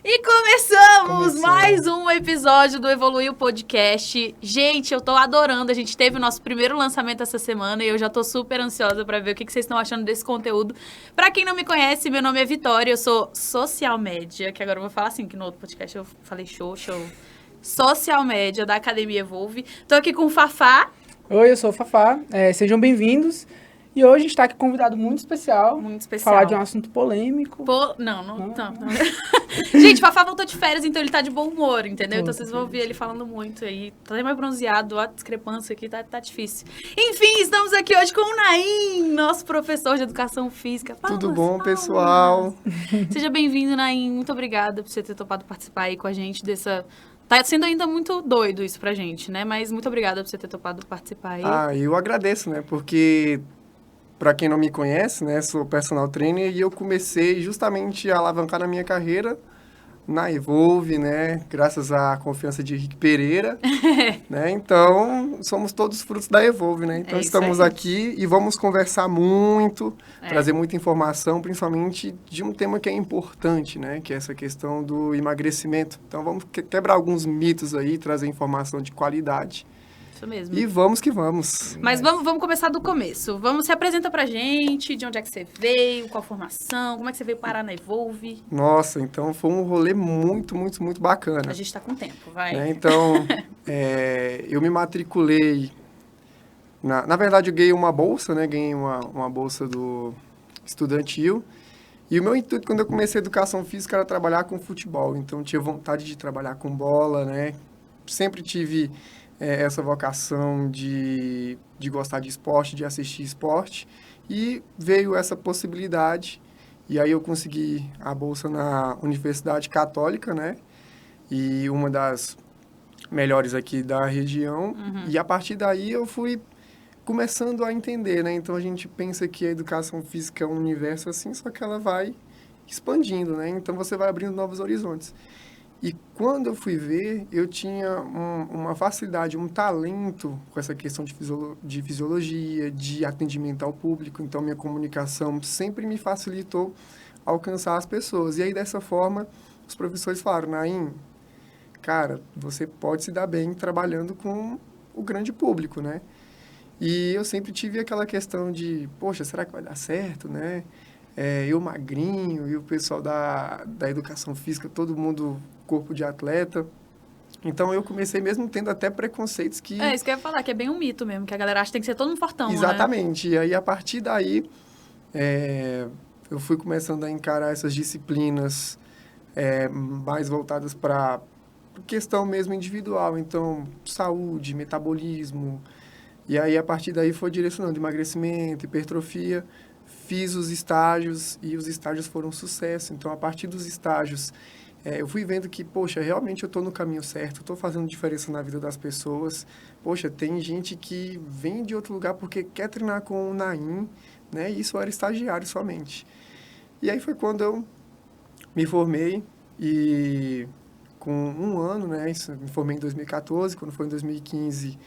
E começamos mais um episódio do Evoluir o Podcast. Gente, eu tô adorando. A gente teve o nosso primeiro lançamento essa semana e eu já tô super ansiosa pra ver o que vocês estão achando desse conteúdo. Pra quem não me conhece, meu nome é Vitória, eu sou social média, que agora eu vou falar assim, que no outro podcast eu falei show. Social média da Academia Evolve. Tô aqui com o Fafá. Oi, eu sou o Fafá, sejam bem-vindos. E hoje a gente está aqui com um convidado muito especial. Muito especial. Falar de um assunto polêmico. Não. Gente, Fafá voltou de férias, então ele tá de bom humor, entendeu? Então vocês vão ouvir ele falando muito aí. Tá até mais bronzeado, a discrepância aqui tá difícil. Enfim, estamos aqui hoje com o Naim, nosso professor de Educação Física. Palmas, Tudo bom, palmas. pessoal? Seja bem-vindo, Naim. Muito obrigada por você ter topado participar aí com a gente dessa... Tá sendo ainda muito doido isso pra gente, né? Mas muito obrigada por você ter topado participar aí. Eu agradeço, né? Porque, para quem não me conhece, né? Sou personal trainer e eu comecei justamente a alavancar na minha carreira na Evolve, né? Graças à confiança de Henrique Pereira, né? Então, somos todos frutos da Evolve, né? Então, estamos aqui e vamos conversar muito, trazer muita informação, principalmente de um tema que é importante, né? Que é essa questão do emagrecimento. Então, vamos quebrar alguns mitos aí, trazer informação de qualidade. Isso mesmo. E vamos que vamos. Mas vamos começar do começo. Se apresenta pra gente, de onde é que você veio, qual formação, como é que você veio parar na Evolve. Nossa, então foi um rolê muito bacana. A gente tá com tempo, vai. Então, eu me matriculei, na verdade eu ganhei uma bolsa, né? Ganhei uma bolsa do estudantil. E o meu intuito quando eu comecei a educação física era trabalhar com futebol. Então, eu tinha vontade de trabalhar com bola, né? Sempre tive... essa vocação de gostar de esporte, de assistir esporte, e veio essa possibilidade, e aí eu consegui a bolsa na Universidade Católica, né, e uma das melhores aqui da região, e a partir daí eu fui começando a entender, né, então a gente pensa que a educação física é um universo assim, só que ela vai expandindo, né, então você vai abrindo novos horizontes. E quando eu fui ver, eu tinha uma facilidade, um talento com essa questão de fisiologia, de atendimento ao público. Então, minha comunicação sempre me facilitou alcançar as pessoas. E aí, dessa forma, os professores falaram, Naim, cara, você pode se dar bem trabalhando com o grande público, né? E eu sempre tive aquela questão de, poxa, será que vai dar certo, né? Eu magrinho e o pessoal da educação física, todo mundo corpo de atleta. Então, eu comecei mesmo tendo até preconceitos que... Isso que eu ia falar, que é bem um mito mesmo, que a galera acha que tem que ser todo mundo fortão, Exatamente. né? E aí, a partir daí, eu fui começando a encarar essas disciplinas mais voltadas para questão mesmo individual. Então, saúde, metabolismo. E aí, a partir daí, foi direcionando emagrecimento, hipertrofia. Fiz os estágios e os estágios foram um sucesso. Então, a partir dos estágios, eu fui vendo que, poxa, realmente eu estou no caminho certo, estou fazendo diferença na vida das pessoas. Poxa, tem gente que vem de outro lugar porque quer treinar com o Naim, né? E isso eu era estagiário somente. E aí foi quando eu me formei e com um ano, né? Me formei em 2014, quando foi em 2015,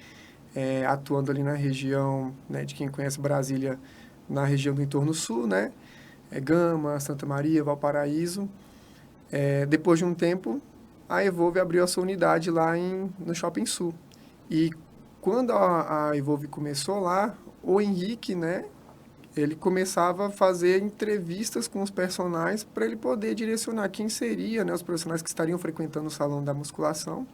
atuando ali na região, né? De quem conhece Brasília, na região do entorno sul, né? Gama, Santa Maria, Valparaíso. Depois de um tempo, a Evolve abriu a sua unidade lá no Shopping Sul. E quando a Evolve começou lá, o Henrique, né? Ele começava a fazer entrevistas com os personagens para ele poder direcionar quem seria, né? Os profissionais que estariam frequentando o salão da musculação.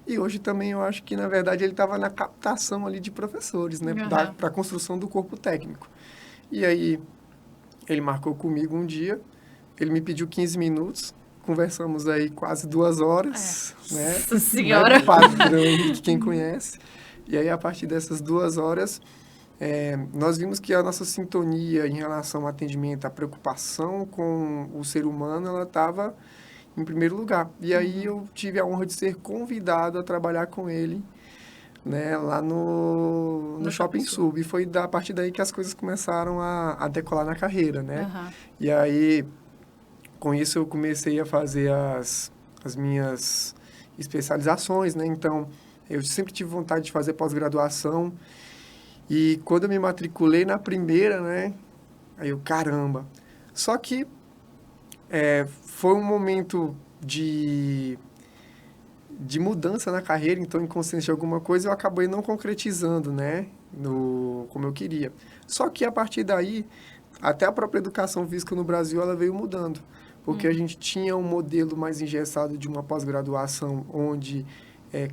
E hoje também eu acho que, na verdade, ele estava na captação ali de professores, né? Para a construção do corpo técnico. E aí, ele marcou comigo um dia, ele me pediu 15 minutos, conversamos aí quase 2 horas, né? Nossa Senhora! Padrão de quem conhece. E aí, a partir dessas 2 horas, nós vimos que a nossa sintonia em relação ao atendimento, a preocupação com o ser humano, ela estava em primeiro lugar. E aí, eu tive a honra de ser convidado a trabalhar com ele, né, lá no Shopping Sul. E foi a partir daí que as coisas começaram a decolar na carreira, né? E aí, com isso, eu comecei a fazer as minhas especializações, né? Então, eu sempre tive vontade de fazer pós-graduação. E quando eu me matriculei na primeira, né? Aí eu, caramba! Só que foi um momento de mudança na carreira, então, inconsciente de alguma coisa, eu acabei não concretizando, né, como eu queria. Só que, a partir daí, até a própria educação física no Brasil, ela veio mudando. Porque a gente tinha um modelo mais engessado de uma pós-graduação, onde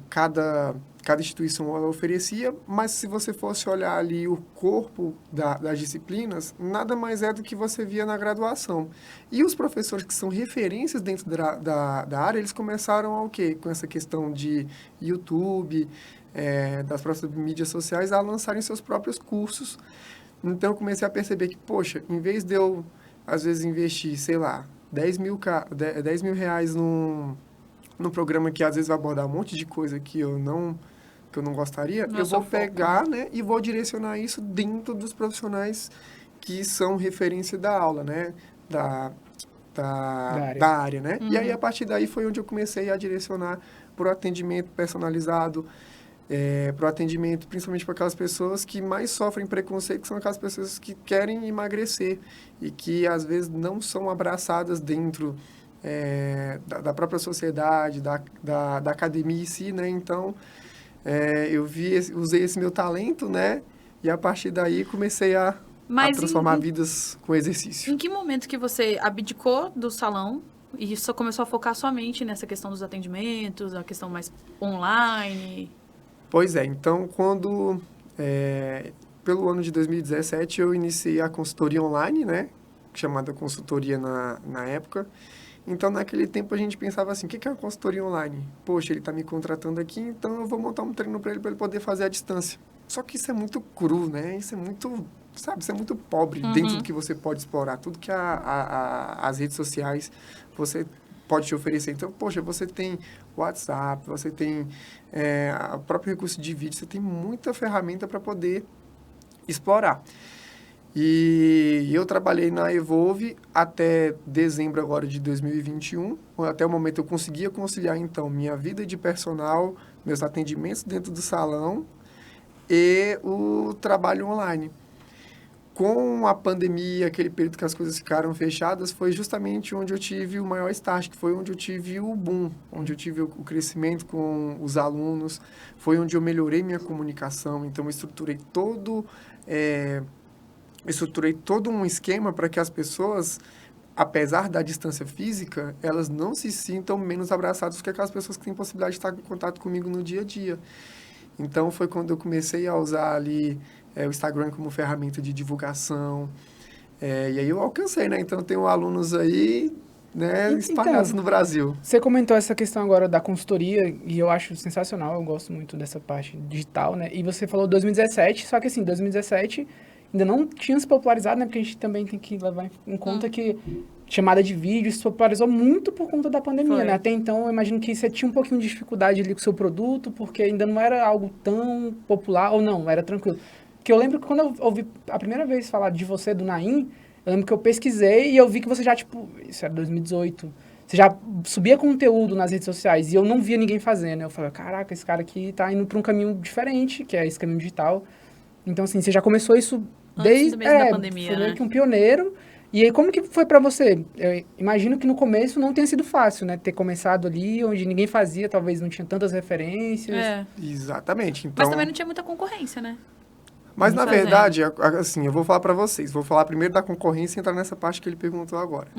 cada instituição ela oferecia, mas se você fosse olhar ali o corpo das disciplinas, nada mais é do que você via na graduação. E os professores que são referências dentro da área, eles começaram ao quê? Com essa questão de YouTube, das próprias mídias sociais, a lançarem seus próprios cursos. Então, eu comecei a perceber que, poxa, em vez de eu, às vezes, investir, sei lá, 10 mil reais num programa que às vezes vai abordar um monte de coisa que eu não gostaria, eu vou pegar, né, e vou direcionar isso dentro dos profissionais que são referência da aula, né, da área, né? E aí, a partir daí, foi onde eu comecei a direcionar para o atendimento personalizado, para o atendimento, principalmente para aquelas pessoas que mais sofrem preconceito, que são aquelas pessoas que querem emagrecer e que, às vezes, não são abraçadas dentro da própria sociedade, da academia em si, né? Então, eu usei esse meu talento, né? E, a partir daí, comecei a transformar vidas com exercício. Em que momento que você abdicou do salão e só começou a focar somente nessa questão dos atendimentos, a questão mais online? Pois é, então, pelo ano de 2017, eu iniciei a consultoria online, né, chamada consultoria na época. Então, naquele tempo, a gente pensava assim, o que é uma consultoria online? Poxa, ele está me contratando aqui, então eu vou montar um treino para ele poder fazer à distância. Só que isso é muito cru, né? Isso é muito, sabe, isso é muito pobre dentro do que você pode explorar. Tudo que as redes sociais você pode te oferecer. Então, poxa, você tem WhatsApp, você tem o próprio recurso de vídeo, você tem muita ferramenta para poder explorar. E eu trabalhei na Evolve até dezembro agora de 2021. Até o momento eu conseguia conciliar, então, minha vida de personal, meus atendimentos dentro do salão e o trabalho online. Com a pandemia, aquele período que as coisas ficaram fechadas, foi justamente onde eu tive o maior start, que foi onde eu tive o boom, onde eu tive o crescimento com os alunos, foi onde eu melhorei minha comunicação. Então, eu estruturei todo um esquema para que as pessoas, apesar da distância física, elas não se sintam menos abraçadas do que aquelas pessoas que têm possibilidade de estar em contato comigo no dia a dia. Então, foi quando eu comecei a usar ali o Instagram como ferramenta de divulgação. E aí eu alcancei, né? Então, tenho alunos aí, né, espalhados no Brasil. Você comentou essa questão agora da consultoria, e eu acho sensacional, eu gosto muito dessa parte digital, né? E você falou 2017, só que assim, 2017 ainda não tinha se popularizado, né? Porque a gente também tem que levar em conta que chamada de vídeo se popularizou muito por conta da pandemia, né? Até então, eu imagino que você tinha um pouquinho de dificuldade ali com o seu produto, porque ainda não era algo tão popular, ou não, era tranquilo. Porque eu lembro que quando eu ouvi a primeira vez falar de você, do Naim, eu lembro que eu pesquisei e eu vi que você já, isso era 2018, você já subia conteúdo nas redes sociais e eu não via ninguém fazendo. Eu falei, caraca, esse cara aqui tá indo para um caminho diferente, que é esse caminho digital. Então, assim, você já começou isso desde da pandemia, foi né? meio que um pioneiro. E aí, como que foi para você? Eu imagino que no começo não tenha sido fácil, né? Ter começado ali, onde ninguém fazia, talvez não tinha tantas referências. Exatamente. Então, mas também não tinha muita concorrência, né? Mas, na verdade, assim, eu vou falar para vocês. Vou falar primeiro da concorrência e entrar nessa parte que ele perguntou agora.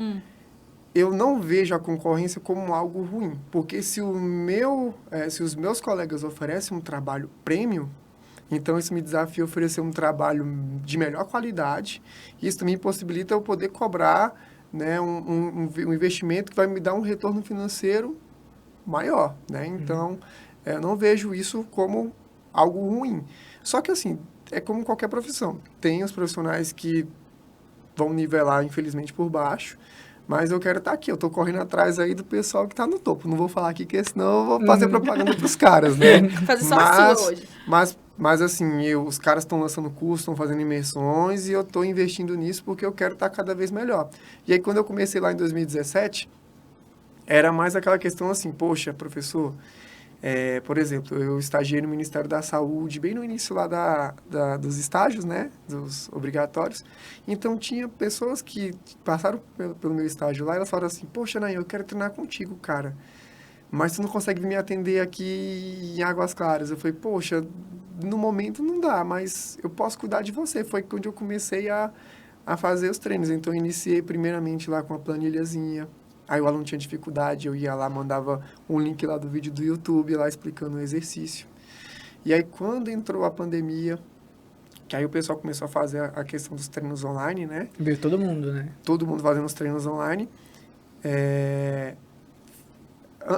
Eu não vejo a concorrência como algo ruim. Porque se os meus colegas oferecem um trabalho premium, então isso me desafia a oferecer um trabalho de melhor qualidade. Isso também possibilita eu poder cobrar, né, um investimento que vai me dar um retorno financeiro maior, né? Então, eu não vejo isso como algo ruim. Só que, assim, é como qualquer profissão. Tem os profissionais que vão nivelar, infelizmente, por baixo, mas eu quero estar aqui. Eu estou correndo atrás aí do pessoal que está no topo. Não vou falar aqui, porque senão eu vou fazer propaganda para os caras, né? Fazer só a sua hoje. Mas assim, os caras estão lançando curso, estão fazendo imersões e eu estou investindo nisso porque eu quero estar cada vez melhor. E aí, quando eu comecei lá em 2017, era mais aquela questão assim, poxa, professor, Por exemplo, eu estagiei no Ministério da Saúde, bem no início lá dos estágios, né? Dos obrigatórios. Então, tinha pessoas que passaram pelo meu estágio lá e elas falaram assim, poxa, Nain, eu quero treinar contigo, cara. Mas tu não consegue me atender aqui em Águas Claras. Eu falei, poxa, no momento não dá, mas eu posso cuidar de você. Foi quando eu comecei a fazer os treinos. Então, eu iniciei primeiramente lá com uma planilhazinha. Aí o aluno tinha dificuldade, eu ia lá, mandava um link lá do vídeo do YouTube, lá explicando o exercício. E aí, quando entrou a pandemia, que aí o pessoal começou a fazer a questão dos treinos online, né? Veio todo mundo, né? Todo mundo fazendo os treinos online.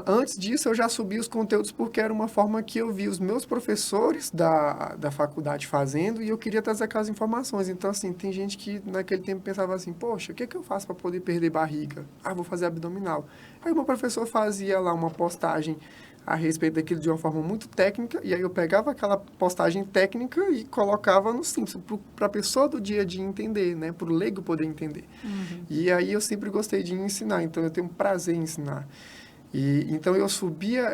Antes disso, eu já subi os conteúdos porque era uma forma que eu vi os meus professores da faculdade fazendo e eu queria trazer aquelas informações. Então, assim, tem gente que naquele tempo pensava assim, poxa, o que é que eu faço para poder perder barriga? Ah, vou fazer abdominal. Aí o meu professor fazia lá uma postagem a respeito daquilo de uma forma muito técnica e aí eu pegava aquela postagem técnica e colocava no simples, para a pessoa do dia a dia entender, né? Para o leigo poder entender. Uhum. E aí eu sempre gostei de ensinar, então eu tenho prazer em ensinar. Então, eu subia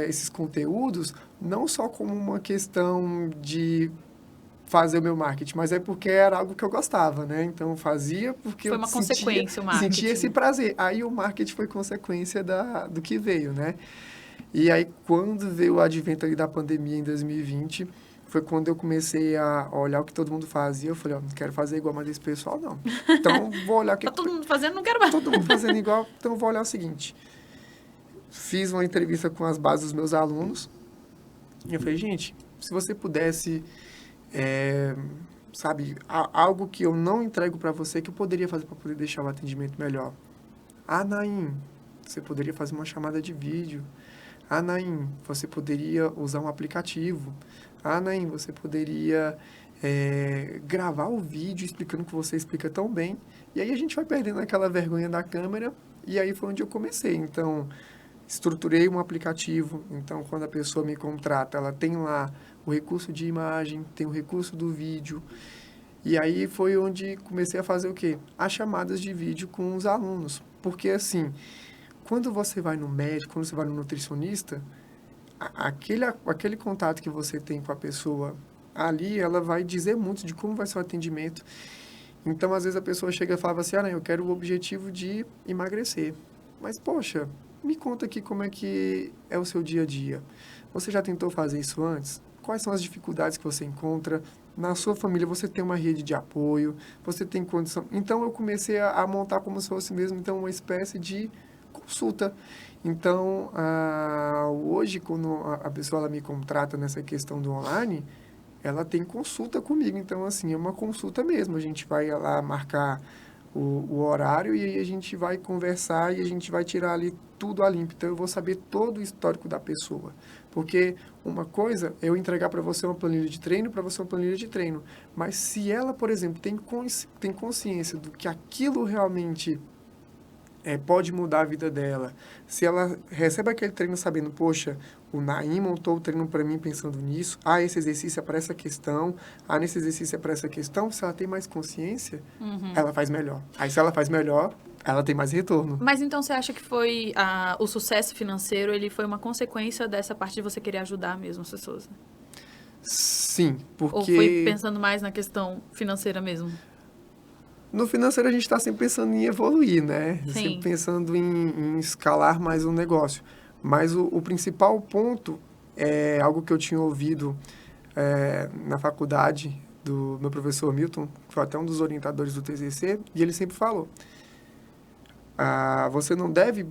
esses conteúdos não só como uma questão de fazer o meu marketing, mas é porque era algo que eu gostava, né? Então, eu fazia porque Foi uma consequência o marketing. sentia esse prazer. Aí, o marketing foi consequência do que veio, né? E aí, quando veio o advento ali da pandemia em 2020, foi quando eu comecei a olhar o que todo mundo fazia. Eu falei, ó, não quero fazer igual mais esse pessoal, não. Então, vou olhar o que... Tá todo mundo fazendo, não quero mais. Todo mundo fazendo igual, então vou olhar o seguinte... Fiz uma entrevista com as bases dos meus alunos. E eu falei, gente, se você pudesse, sabe, algo que eu não entrego para você, que eu poderia fazer para poder deixar o atendimento melhor. Ah, Nain, você poderia fazer uma chamada de vídeo. Ah, Nain, você poderia usar um aplicativo. Ah, Nain, você poderia gravar o vídeo explicando o que você explica tão bem. E aí a gente vai perdendo aquela vergonha da câmera. E aí foi onde eu comecei. Então... estruturei um aplicativo, então quando a pessoa me contrata, ela tem lá o recurso de imagem, tem o recurso do vídeo, e aí foi onde comecei a fazer o quê? As chamadas de vídeo com os alunos, porque assim, quando você vai no médico, quando você vai no nutricionista, aquele contato que você tem com a pessoa ali, ela vai dizer muito de como vai ser o atendimento. Então, às vezes a pessoa chega e fala assim, eu quero o objetivo de emagrecer, mas poxa, me conta aqui como é que é o seu dia a dia. Você já tentou fazer isso antes? Quais são as dificuldades que você encontra? Na sua família, você tem uma rede de apoio? Você tem condição? Então, eu comecei a montar como se fosse mesmo então, uma espécie de consulta. Então, hoje, quando a pessoa ela me contrata nessa questão do online, ela tem consulta comigo. Então, assim, é uma consulta mesmo. A gente vai lá marcar o horário e aí a gente vai conversar e a gente vai tirar ali tudo a limpo. Então, eu vou saber todo o histórico da pessoa. Porque uma coisa é eu entregar para você uma planilha de treino, para você uma planilha de treino. Mas se ela, por exemplo, tem consciência do que aquilo realmente pode mudar a vida dela, se ela recebe aquele treino sabendo, poxa, o Nain montou o treino para mim pensando nisso, esse exercício é para essa questão, nesse exercício é para essa questão, se ela tem mais consciência, ela faz melhor. Aí, se ela faz melhor, ela tem mais retorno. Mas então você acha que foi o sucesso financeiro, ele foi uma consequência dessa parte de você querer ajudar mesmo as pessoas? Né? Sim, porque... Ou foi pensando mais na questão financeira mesmo? No financeiro, a gente está sempre pensando em evoluir, né? Sim. Sempre pensando em escalar mais um negócio. Mas o principal ponto é algo que eu tinha ouvido na faculdade do meu professor Milton, que foi até um dos orientadores do TCC, e ele sempre falou, você não deve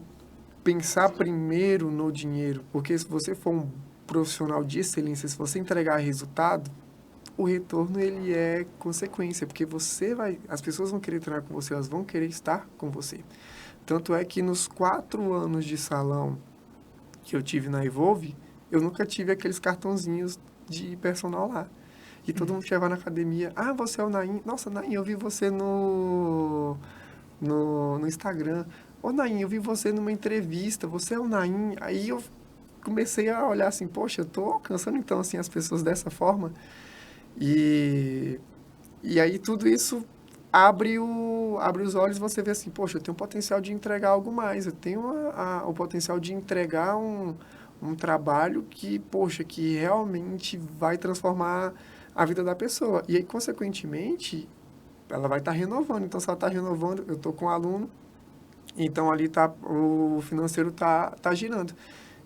pensar primeiro no dinheiro, porque se você for um profissional de excelência, se você entregar resultado, o retorno ele é consequência, porque as pessoas vão querer treinar com você, elas vão querer estar com você. Tanto é que nos 4 anos de salão que eu tive na Evolve, eu nunca tive aqueles cartãozinhos de personal lá. E todo mundo chegava na academia, você é o Nain? Nossa, Nain, eu vi você no Instagram. Ô, Nain, eu vi você numa entrevista, você é o Nain? Aí eu comecei a olhar assim, poxa, eu tô alcançando então assim as pessoas dessa forma. E aí tudo isso abre os olhos e você vê assim, poxa, eu tenho o potencial de entregar algo mais, eu tenho o potencial de entregar um um trabalho que, poxa, que realmente vai transformar a vida da pessoa. E aí, consequentemente, ela vai estar renovando. Então, se ela está renovando, eu estou com um aluno, então ali o financeiro tá girando.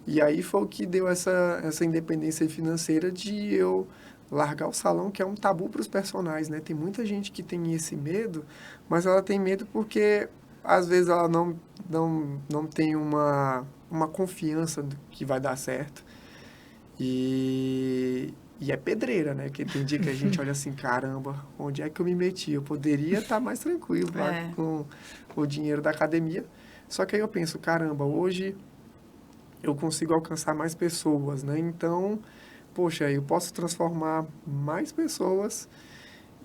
E aí foi o que deu essa independência financeira de eu largar o salão, que é um tabu para os personagens, né? Tem muita gente que tem esse medo, mas ela tem medo porque, às vezes, ela não tem uma confiança que vai dar certo. E é pedreira, né? Porque tem dia que a gente olha assim, caramba, onde é que eu me meti? Eu poderia estar mais tranquilo lá com o dinheiro da academia. Só que aí eu penso, caramba, hoje eu consigo alcançar mais pessoas, né? Então, poxa, eu posso transformar mais pessoas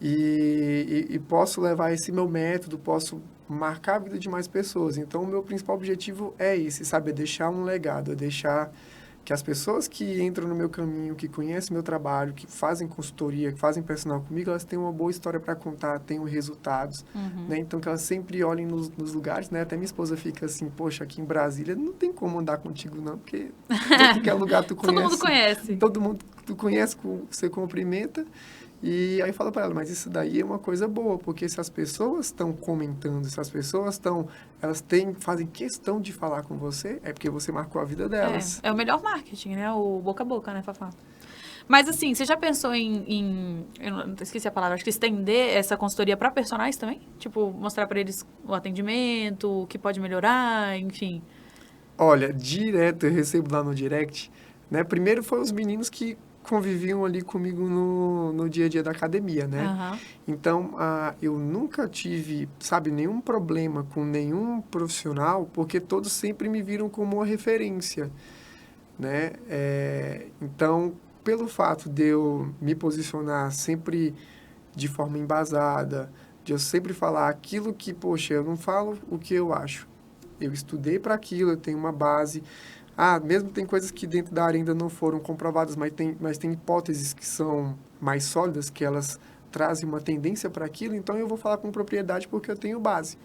e posso levar esse meu método, posso marcar a vida de mais pessoas. Então, o meu principal objetivo é esse, sabe? É deixar um legado, é deixar que as pessoas que entram no meu caminho, que conhecem meu trabalho, que fazem consultoria, que fazem personal comigo, elas têm uma boa história para contar, tenham resultados, né? Então, que elas sempre olhem nos lugares, né? Até minha esposa fica assim, poxa, aqui em Brasília não tem como andar contigo não, porque todo que é lugar tu conhece. Todo mundo conhece. Todo mundo tu conhece, você cumprimenta. E aí fala para ela, mas isso daí é uma coisa boa, porque se as pessoas estão comentando, se as pessoas fazem questão de falar com você, é porque você marcou a vida delas. É o melhor marketing, né? O boca a boca, né, Fafá? Mas assim, você já pensou eu não esqueci a palavra, acho que estender essa consultoria para personagens também? Tipo, mostrar para eles o atendimento, o que pode melhorar, enfim. Olha, direto eu recebo lá no direct, né? Primeiro foi os meninos que conviviam ali comigo no dia a dia da academia, né? Uhum. Então, eu nunca tive, sabe, nenhum problema com nenhum profissional, porque todos sempre me viram como uma referência, né? Então, pelo fato de eu me posicionar sempre de forma embasada, de eu sempre falar aquilo que, poxa, eu não falo o que eu acho. Eu estudei para aquilo, eu tenho uma base. Mesmo tem coisas que dentro da área ainda não foram comprovadas, mas tem hipóteses que são mais sólidas, que elas trazem uma tendência para aquilo, então eu vou falar com propriedade porque eu tenho base.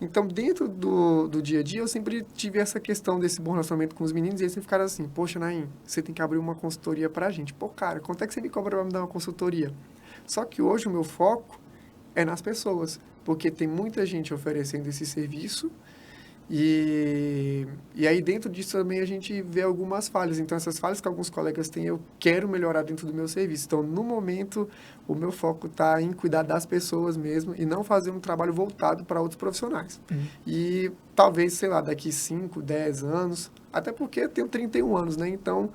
Então, dentro do dia a dia, eu sempre tive essa questão desse bom relacionamento com os meninos, e eles sempre ficaram assim, poxa, Naim, você tem que abrir uma consultoria pra gente. Pô, cara, quanto é que você me cobra pra me dar uma consultoria? Só que hoje o meu foco é nas pessoas, porque tem muita gente oferecendo esse serviço, e aí dentro disso também a gente vê algumas falhas. Então, essas falhas que alguns colegas têm, eu quero melhorar dentro do meu serviço. Então, no momento, o meu foco está em cuidar das pessoas mesmo e não fazer um trabalho voltado para outros profissionais. E talvez, sei lá, daqui 5, 10 anos, até porque eu tenho 31 anos, né? Então,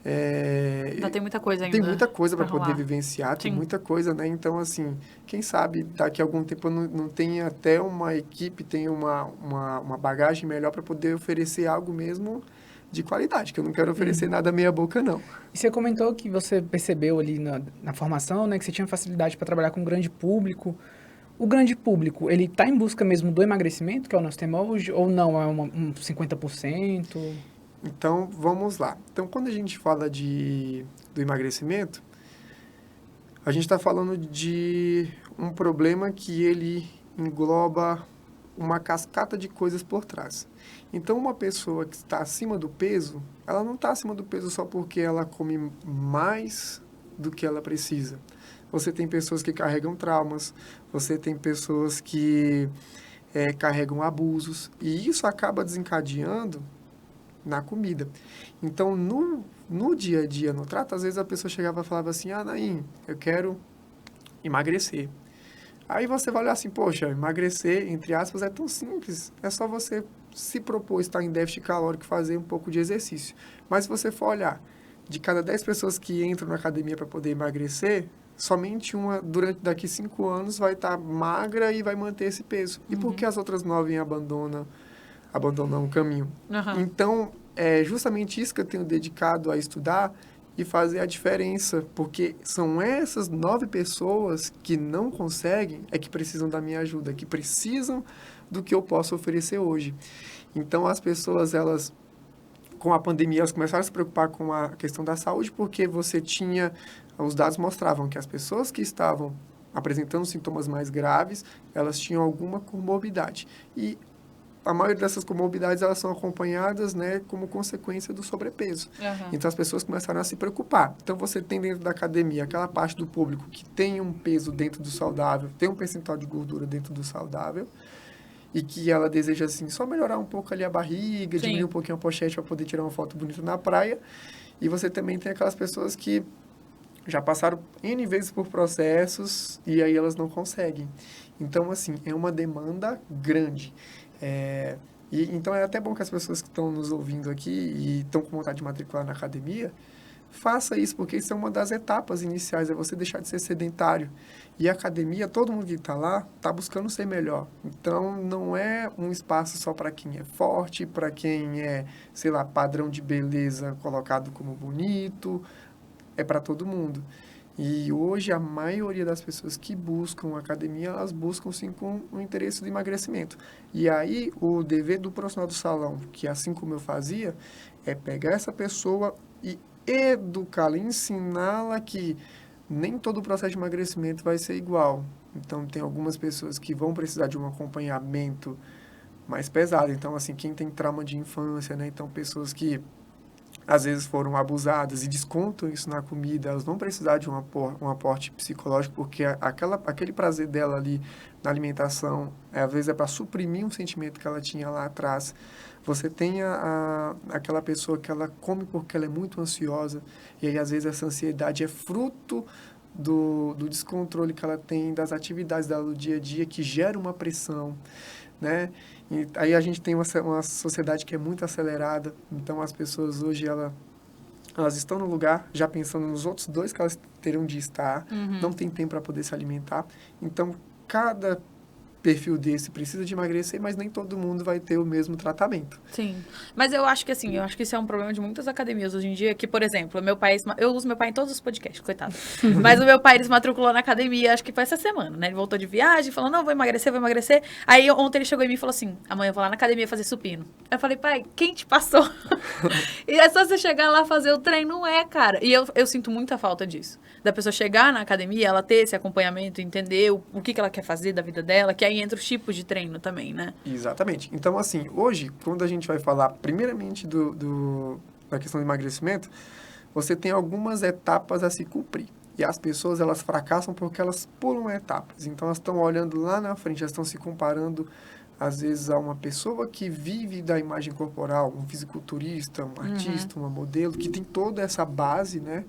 ainda tem muita coisa ainda. Tem muita coisa para pra poder rolar. vivenciar, tem Sim. muita coisa, né? Então, assim, quem sabe daqui a algum tempo eu não tenha até uma equipe, tenha uma bagagem melhor para poder oferecer algo mesmo de qualidade, que eu não quero oferecer nada meia boca, não. E você comentou que você percebeu ali na formação, né, que você tinha facilidade para trabalhar com um grande público. O grande público, ele está em busca mesmo do emagrecimento, que é o nosso tema hoje, ou não? É um 50%? Então, vamos lá. Então, quando a gente fala do emagrecimento, a gente está falando de um problema que ele engloba uma cascata de coisas por trás. Então, uma pessoa que está acima do peso, ela não está acima do peso só porque ela come mais do que ela precisa. Você tem pessoas que carregam traumas, você tem pessoas que carregam abusos, e isso acaba desencadeando na comida. Então, no dia a dia, no trato, às vezes a pessoa chegava e falava assim, Naim, eu quero emagrecer. Aí você vai olhar assim, poxa, emagrecer, entre aspas, é tão simples. É só você se propor estar em déficit calórico e fazer um pouco de exercício. Mas se você for olhar, de cada 10 pessoas que entram na academia para poder emagrecer, somente uma, daqui 5 anos, vai estar magra e vai manter esse peso. E por que as outras 9 abandonam o caminho? Então, é justamente isso que eu tenho dedicado a estudar e fazer a diferença, porque são essas 9 pessoas que não conseguem, que precisam da minha ajuda, que precisam do que eu posso oferecer hoje. Então, as pessoas, elas, com a pandemia, elas começaram a se preocupar com a questão da saúde, porque os dados mostravam que as pessoas que estavam apresentando sintomas mais graves, elas tinham alguma comorbidade. E a maioria dessas comorbidades, elas são acompanhadas, né, como consequência do sobrepeso. Então, as pessoas começaram a se preocupar. Então, você tem dentro da academia aquela parte do público que tem um peso dentro do saudável, tem um percentual de gordura dentro do saudável, e que ela deseja, assim, só melhorar um pouco ali a barriga, diminuir um pouquinho a pochete para poder tirar uma foto bonita na praia. E você também tem aquelas pessoas que já passaram N vezes por processos e aí elas não conseguem. Então, assim, é uma demanda grande. Então, é até bom que as pessoas que estão nos ouvindo aqui e estão com vontade de matricular na academia, faça isso, porque isso é uma das etapas iniciais, é você deixar de ser sedentário. E a academia, todo mundo que está lá, está buscando ser melhor. Então, não é um espaço só para quem é forte, para quem é, sei lá, padrão de beleza colocado como bonito, é para todo mundo. E hoje, a maioria das pessoas que buscam academia, elas buscam, sim, com o interesse do emagrecimento. E aí, o dever do profissional do salão, que assim como eu fazia, é pegar essa pessoa e educá-la, ensiná-la que nem todo o processo de emagrecimento vai ser igual. Então, tem algumas pessoas que vão precisar de um acompanhamento mais pesado. Então, assim, quem tem trauma de infância, né? Então, pessoas que às vezes foram abusadas e descontam isso na comida, elas vão precisar de um aporte psicológico, porque aquele prazer dela ali na alimentação, às vezes é para suprimir um sentimento que ela tinha lá atrás. Você tem aquela pessoa que ela come porque ela é muito ansiosa, e aí às vezes essa ansiedade é fruto do descontrole que ela tem das atividades dela do dia a dia, que gera uma pressão, né? E aí a gente tem uma sociedade que é muito acelerada, então as pessoas hoje, elas estão no lugar já pensando nos outros dois que elas terão de estar, não tem tempo para poder se alimentar. Então, cada perfil desse precisa de emagrecer, mas nem todo mundo vai ter o mesmo tratamento. Sim, mas eu acho que assim, eu acho que isso é um problema de muitas academias hoje em dia, que, por exemplo, eu uso meu pai em todos os podcasts, coitado. Mas o meu pai, ele se matriculou na academia, acho que foi essa semana, né? Ele voltou de viagem, falou, não, vou emagrecer. Aí ontem ele chegou em mim e falou assim, amanhã eu vou lá na academia fazer supino. Eu falei, pai, quem te passou? E é só você chegar lá fazer o treino, não é, cara. E eu sinto muita falta disso. Da pessoa chegar na academia, ela ter esse acompanhamento, entender o que ela quer fazer da vida dela, que aí entra os tipos de treino também, né? Exatamente. Então, assim, hoje, quando a gente vai falar primeiramente da questão do emagrecimento, você tem algumas etapas a se cumprir. E as pessoas, elas fracassam porque elas pulam etapas. Então, elas estão olhando lá na frente, elas estão se comparando, às vezes, a uma pessoa que vive da imagem corporal, um fisiculturista, um artista, uma modelo, que tem toda essa base, né?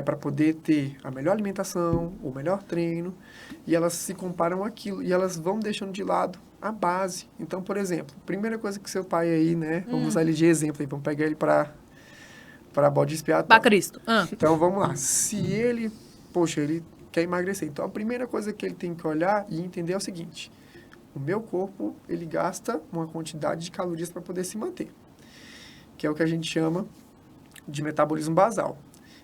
Para poder ter a melhor alimentação, o melhor treino, e elas se comparam aquilo, e elas vão deixando de lado a base. Então, por exemplo, primeira coisa que seu pai aí, né, vamos usar ele de exemplo aí, vamos pegar ele para bode expiatório. Para Cristo. Então, vamos lá. Se ele, ele quer emagrecer, então a primeira coisa que ele tem que olhar e entender é o seguinte: o meu corpo, ele gasta uma quantidade de calorias para poder se manter, que é o que a gente chama de metabolismo basal.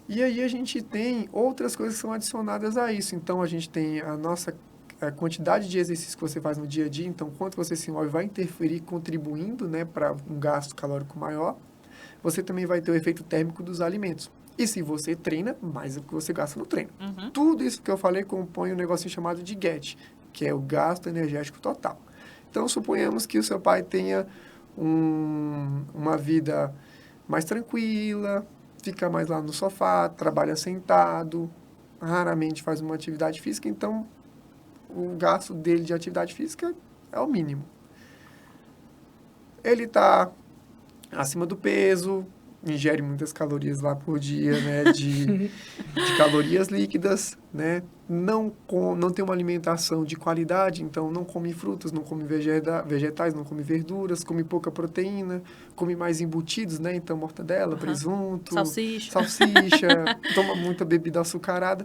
E aí a gente tem outras coisas que são adicionadas a isso. Então, a gente tem a quantidade de exercício que você faz no dia a dia. Então, quanto você se move vai interferir, contribuindo, né, para um gasto calórico maior. Você também vai ter o efeito térmico dos alimentos. E se você treina, mais é o que você gasta no treino. Tudo isso que eu falei compõe um negocinho chamado de GET, que é o gasto energético total. Então, suponhamos que o seu pai tenha uma vida mais tranquila, fica mais lá no sofá, trabalha sentado, raramente faz uma atividade física, então o gasto dele de atividade física é o mínimo. Ele está acima do peso, ingere muitas calorias lá por dia, né, de calorias líquidas, né, não tem uma alimentação de qualidade, então não come frutas, não come vegetais, não come verduras, come pouca proteína, come mais embutidos, né, então mortadela, presunto, salsicha, toma muita bebida açucarada.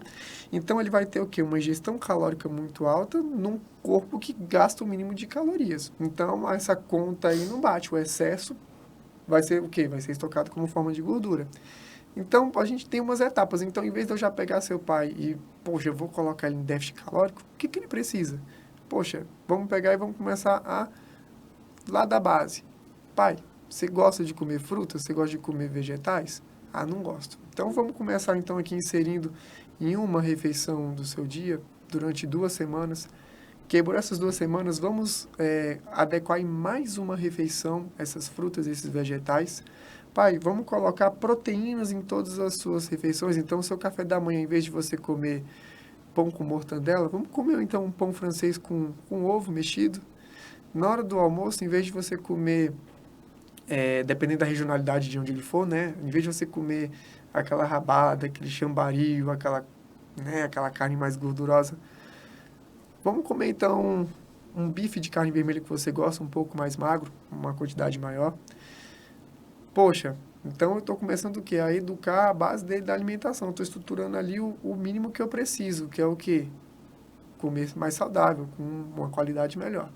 Então ele vai ter o quê? Uma ingestão calórica muito alta num corpo que gasta o mínimo de calorias. Então essa conta aí não bate, o excesso vai ser o quê? Vai ser estocado como forma de gordura. Então, a gente tem umas etapas. Então, em vez de eu já pegar seu pai e, eu vou colocar ele em déficit calórico, o que ele precisa? Vamos pegar e vamos começar lá da base. Pai, você gosta de comer frutas? Você gosta de comer vegetais? Ah, não gosto. Então, vamos começar, então, aqui inserindo em uma refeição do seu dia, durante 2 semanas, Quebrou essas 2 semanas, vamos adequar em mais uma refeição essas frutas, esses vegetais. Pai, vamos colocar proteínas em todas as suas refeições. Então, o seu café da manhã, em vez de você comer pão com mortandela, vamos comer então um pão francês com ovo mexido. Na hora do almoço, em vez de você comer, dependendo da regionalidade de onde ele for, né? Em vez de você comer aquela rabada, aquele chambaril, aquela carne mais gordurosa, vamos comer então um bife de carne vermelha que você gosta, um pouco mais magro, uma quantidade maior. Poxa, então eu estou começando o quê? A educar a base dele da alimentação. Estou estruturando ali o mínimo que eu preciso, que é o quê? Comer mais saudável, com uma qualidade melhor.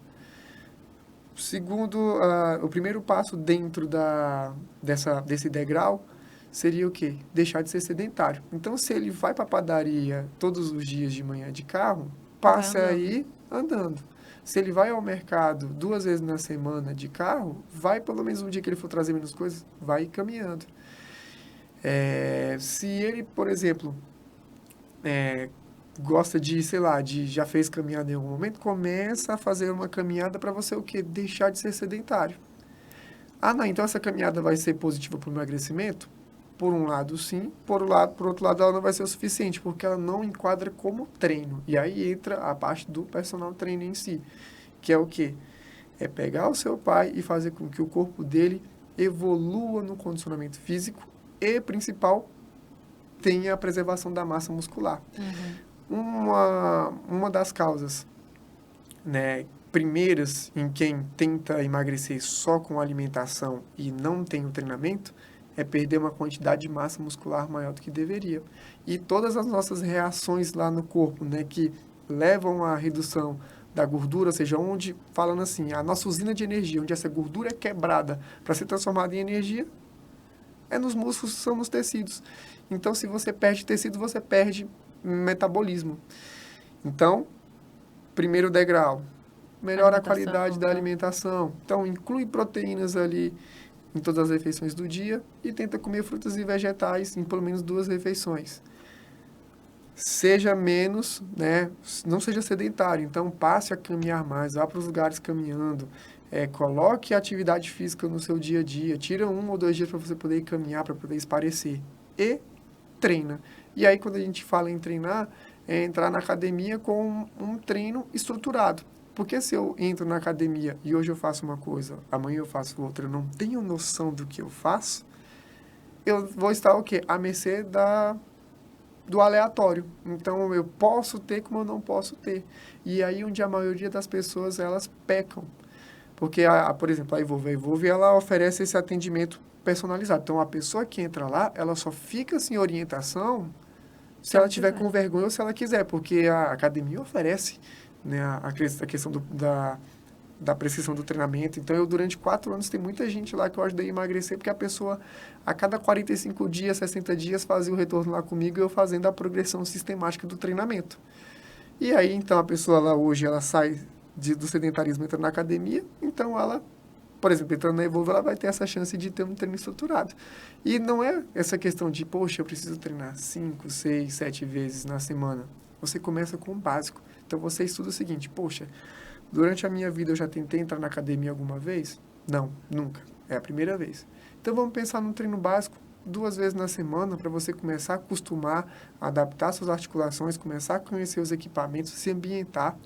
Segundo, o primeiro passo dentro desse degrau seria o quê? Deixar de ser sedentário. Então, se ele vai para a padaria todos os dias de manhã de carro, passe aí andando. Se ele vai ao mercado 2 vezes na semana de carro, vai pelo menos um dia que ele for trazer menos coisas, vai caminhando. Se ele, por exemplo, gosta de, já fez caminhada em algum momento, começa a fazer uma caminhada para você o quê? Deixar de ser sedentário. Não, então essa caminhada vai ser positiva para o emagrecimento? Por um lado, sim. Por outro lado, ela não vai ser o suficiente, porque ela não enquadra como treino. E aí entra a parte do personal trainer em si, que é o quê? É pegar o seu pai e fazer com que o corpo dele evolua no condicionamento físico e, principal, tenha a preservação da massa muscular. Uma das causas, né, primeiras em quem tenta emagrecer só com alimentação e não tem o treinamento é perder uma quantidade de massa muscular maior do que deveria. E todas as nossas reações lá no corpo, né, que levam à redução da gordura, ou seja, onde, falando assim, a nossa usina de energia, onde essa gordura é quebrada para ser transformada em energia, é nos músculos, são nos tecidos. Então, se você perde tecido, você perde metabolismo. Então, primeiro degrau, melhora a qualidade da alimentação. Então, inclui proteínas ali em todas as refeições do dia e tenta comer frutas e vegetais em pelo menos 2 refeições. Seja menos, né? Não seja sedentário. Então, passe a caminhar mais, vá para os lugares caminhando. Coloque atividade física no seu dia a dia. Tira 1 ou 2 dias para você poder ir caminhar, para poder esparecer. E treina. E aí, quando a gente fala em treinar, é entrar na academia com um treino estruturado. Porque se eu entro na academia e hoje eu faço uma coisa, amanhã eu faço outra, eu não tenho noção do que eu faço, eu vou estar o quê? À mercê do aleatório. Então, eu posso ter como eu não posso ter. E aí, onde a maioria das pessoas, elas pecam. Porque, por exemplo, a Evolve, ela oferece esse atendimento personalizado. Então, a pessoa que entra lá, ela só fica sem orientação se ela tiver com vergonha ou se ela quiser. Porque a academia oferece, né, a questão da prescrição do treinamento. Então, eu, durante 4 anos, tem muita gente lá que eu ajudei a emagrecer, porque a pessoa, a cada 45 dias, 60 dias, fazia o retorno lá comigo e eu fazendo a progressão sistemática do treinamento. E aí, então, a pessoa lá hoje, ela sai do sedentarismo, entra na academia, então ela, por exemplo, entrando na Evolve, ela vai ter essa chance de ter um treino estruturado. E não é essa questão de, poxa, eu preciso treinar 5, 6, 7 vezes na semana. Você começa com o básico. Então, você estuda o seguinte, poxa, durante a minha vida eu já tentei entrar na academia alguma vez? Não, nunca. É a primeira vez. Então, vamos pensar num treino básico 2 vezes na semana para você começar a acostumar, adaptar suas articulações, começar a conhecer os equipamentos, se ambientar.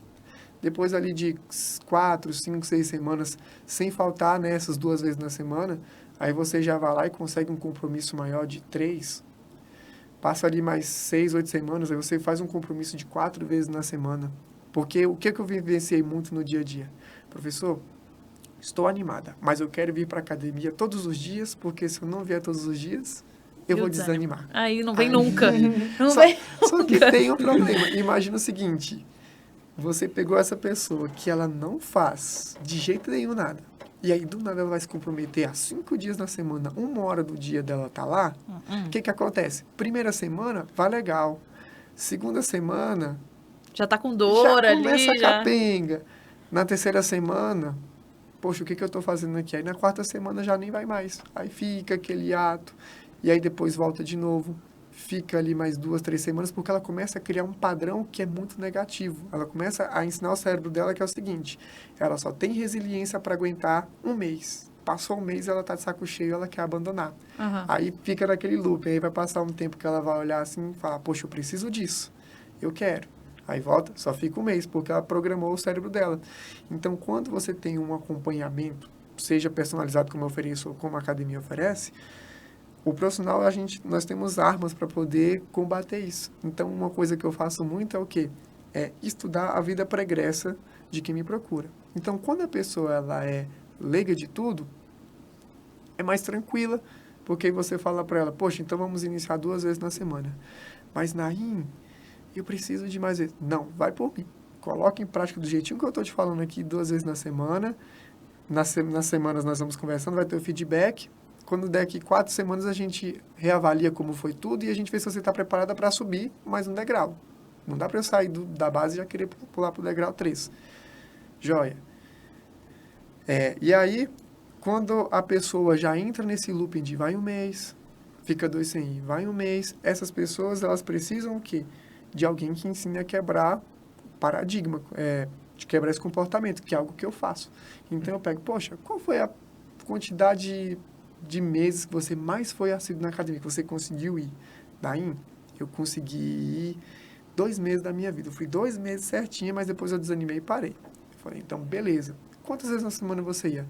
Depois ali de 4, 5, 6 semanas, sem faltar nessas 2 vezes na semana, aí você já vai lá e consegue um compromisso maior de 3. Passa ali mais 6, 8 semanas, aí você faz um compromisso de 4 vezes na semana. Porque o que eu vivenciei muito no dia a dia? Professor, estou animada, mas eu quero vir para a academia todos os dias, porque se eu não vier todos os dias, eu vou desanimar. Aí não vem nunca. Só que tem um problema. Imagina o seguinte, você pegou essa pessoa que ela não faz de jeito nenhum nada, e aí do nada ela vai se comprometer a 5 dias na semana, 1 hora do dia dela tá lá, o que acontece? Primeira semana, vai legal. Segunda semana... Já tá com dor ali. Começa a capenga. Na terceira semana, poxa, o que eu tô fazendo aqui? Aí na 4ª semana já nem vai mais. Aí fica aquele ato. E aí depois volta de novo. fica ali mais 2, 3 semanas, porque ela começa a criar um padrão que é muito negativo. Ela começa a ensinar o cérebro dela que é o seguinte, ela só tem resiliência para aguentar um mês. Passou um mês, ela tá de saco cheio, ela quer abandonar. Uhum. Aí fica naquele loop, aí vai passar um tempo que ela vai olhar assim e falar, poxa, eu preciso disso, eu quero. Aí volta, só fica um mês, porque ela programou o cérebro dela. Então, quando você tem um acompanhamento, seja personalizado como eu ofereço ou como a academia oferece, o profissional, nós temos armas para poder combater isso. Então, uma coisa que eu faço muito é o quê? É estudar a vida pregressa de quem me procura. Então, quando a pessoa ela é leiga de tudo, é mais tranquila, porque aí você fala para ela, poxa, então vamos iniciar 2 vezes na semana. Mas, Naim, eu preciso de mais vezes. Não, vai por mim. Coloque em prática do jeitinho que eu estou te falando aqui, 2 vezes na semana. Nas semanas nós vamos conversando, vai ter o feedback. Quando der aqui 4 semanas, a gente reavalia como foi tudo e a gente vê se você está preparada para subir mais um degrau. Não dá para eu sair da base e já querer pular para o degrau 3. Joia. E aí, quando a pessoa já entra nesse looping de vai um mês, fica 2 sem ir, vai um mês, essas pessoas, elas precisam o quê? De alguém que ensine a quebrar paradigma, de quebrar esse comportamento, que é algo que eu faço. Então, eu pego, poxa, qual foi a quantidade de meses que você mais foi assíduo na academia, que você conseguiu ir? Daí, eu consegui ir 2 meses da minha vida. Eu fui 2 meses certinho, mas depois eu desanimei e parei. Eu falei, então, beleza. Quantas vezes na semana você ia?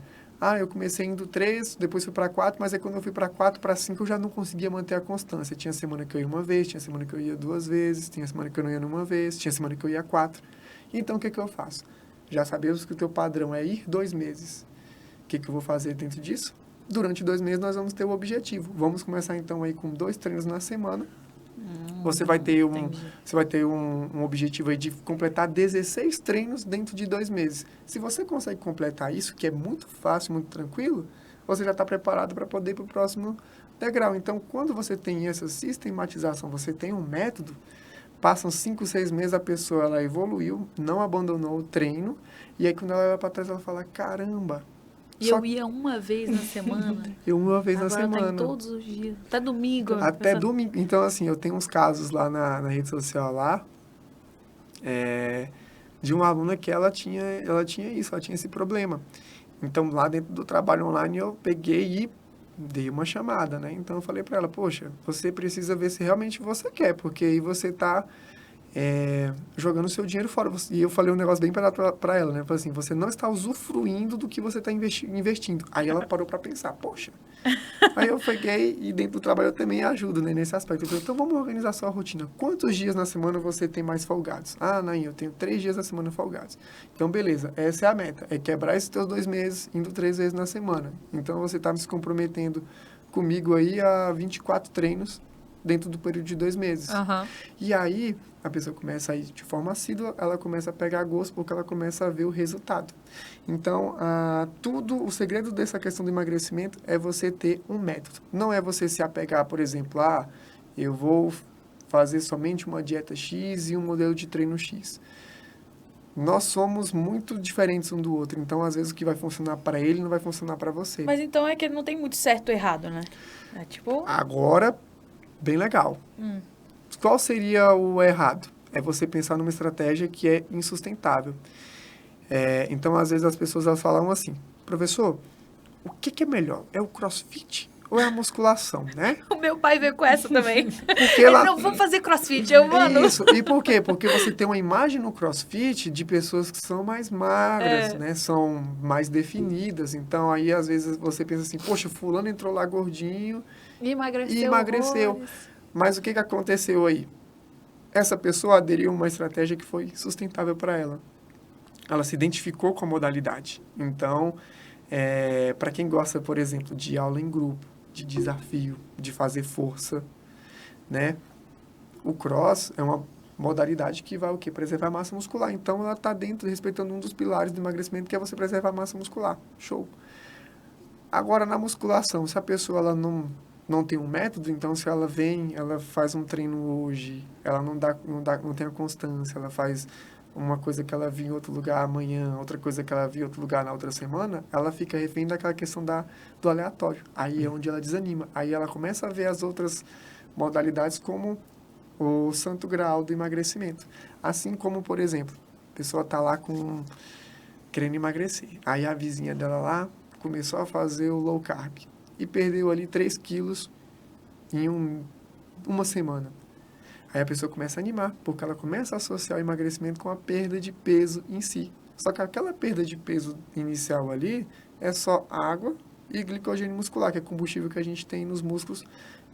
Eu comecei indo 3, depois fui para 4, mas aí quando eu fui para 4, para 5, eu já não conseguia manter a constância. Tinha semana que eu ia 1 vez, tinha semana que eu ia 2 vezes, tinha semana que eu não ia 1 vez, tinha semana que eu ia 4. Então, o que eu faço? Já sabemos que o teu padrão é ir 2 meses. O que eu vou fazer dentro disso? Durante 2 meses, nós vamos ter o objetivo. Vamos começar, então, aí com 2 treinos na semana. Você vai ter um objetivo aí de completar 16 treinos dentro de 2 meses. Se você consegue completar isso, que é muito fácil, muito tranquilo, você já está preparado para poder ir para o próximo degrau. Então, quando você tem essa sistematização, você tem um método, passam 5, 6 meses, a pessoa ela evoluiu, não abandonou o treino, e aí quando ela vai para trás, ela fala, caramba... E eu ia 1 vez na semana. Eu 1 vez Agora na semana. Agora tá em todos os dias. Até domingo. Até domingo. Então, assim, eu tenho uns casos lá na rede social lá, de uma aluna que ela tinha isso, ela tinha esse problema. Então, lá dentro do trabalho online, eu peguei e dei uma chamada, né? Então, eu falei para ela, poxa, você precisa ver se realmente você quer, porque aí você tá jogando o seu dinheiro fora. E eu falei um negócio bem para ela, né? Eu falei assim, você não está usufruindo do que você está investindo. Aí ela parou para pensar, poxa. Aí eu peguei e dentro do trabalho eu também ajudo, né, nesse aspecto. Eu falei, então vamos organizar sua rotina. Quantos dias na semana você tem mais folgados? Nain, eu tenho 3 dias na semana folgados. Então, beleza, essa é a meta. É quebrar esses teus 2 meses, indo 3 vezes na semana. Então, você está se comprometendo comigo aí a 24 treinos dentro do período de 2 meses. Uhum. E aí, a pessoa começa a ir de forma assídua, ela começa a pegar gosto porque ela começa a ver o resultado. Então, o segredo dessa questão do emagrecimento é você ter um método. Não é você se apegar, por exemplo, eu vou fazer somente uma dieta X e um modelo de treino X. Nós somos muito diferentes um do outro, então às vezes o que vai funcionar para ele não vai funcionar para você. Mas então é que não tem muito certo ou errado, né? É tipo... Agora, bem legal. Qual seria o errado? É você pensar numa estratégia que é insustentável. Então, às vezes, as pessoas elas falam assim, professor, o que é melhor? É o crossfit ou é a musculação, né? O meu pai veio com essa também. Porque Ele não, vamos fazer crossfit, eu, mano. Isso, e por quê? Porque você tem uma imagem no crossfit de pessoas que são mais magras, né? São mais definidas. Então, aí, às vezes, você pensa assim, poxa, fulano entrou lá gordinho E emagreceu. Horrores. Mas o que aconteceu aí? Essa pessoa aderiu a uma estratégia que foi sustentável para ela. Ela se identificou com a modalidade. Então, para quem gosta, por exemplo, de aula em grupo, de desafio, de fazer força, né? O cross é uma modalidade que vai o quê? Preservar a massa muscular. Então, ela está dentro, respeitando um dos pilares do emagrecimento, que é você preservar a massa muscular. Show. Agora, na musculação, se a pessoa ela não tem um método, então se ela ela faz um treino hoje, ela não tem a constância, ela faz uma coisa que ela viu em outro lugar amanhã, outra coisa que ela viu em outro lugar na outra semana, ela fica refém daquela questão do aleatório. Aí é onde ela desanima. Aí ela começa a ver as outras modalidades como o santo grau do emagrecimento. Assim como, por exemplo, a pessoa está lá querendo emagrecer. Aí a vizinha dela lá começou a fazer o low carb e perdeu ali 3 quilos em uma semana. Aí a pessoa começa a animar, porque ela começa a associar o emagrecimento com a perda de peso em si. Só que aquela perda de peso inicial ali é só água e glicogênio muscular, que é combustível que a gente tem nos músculos,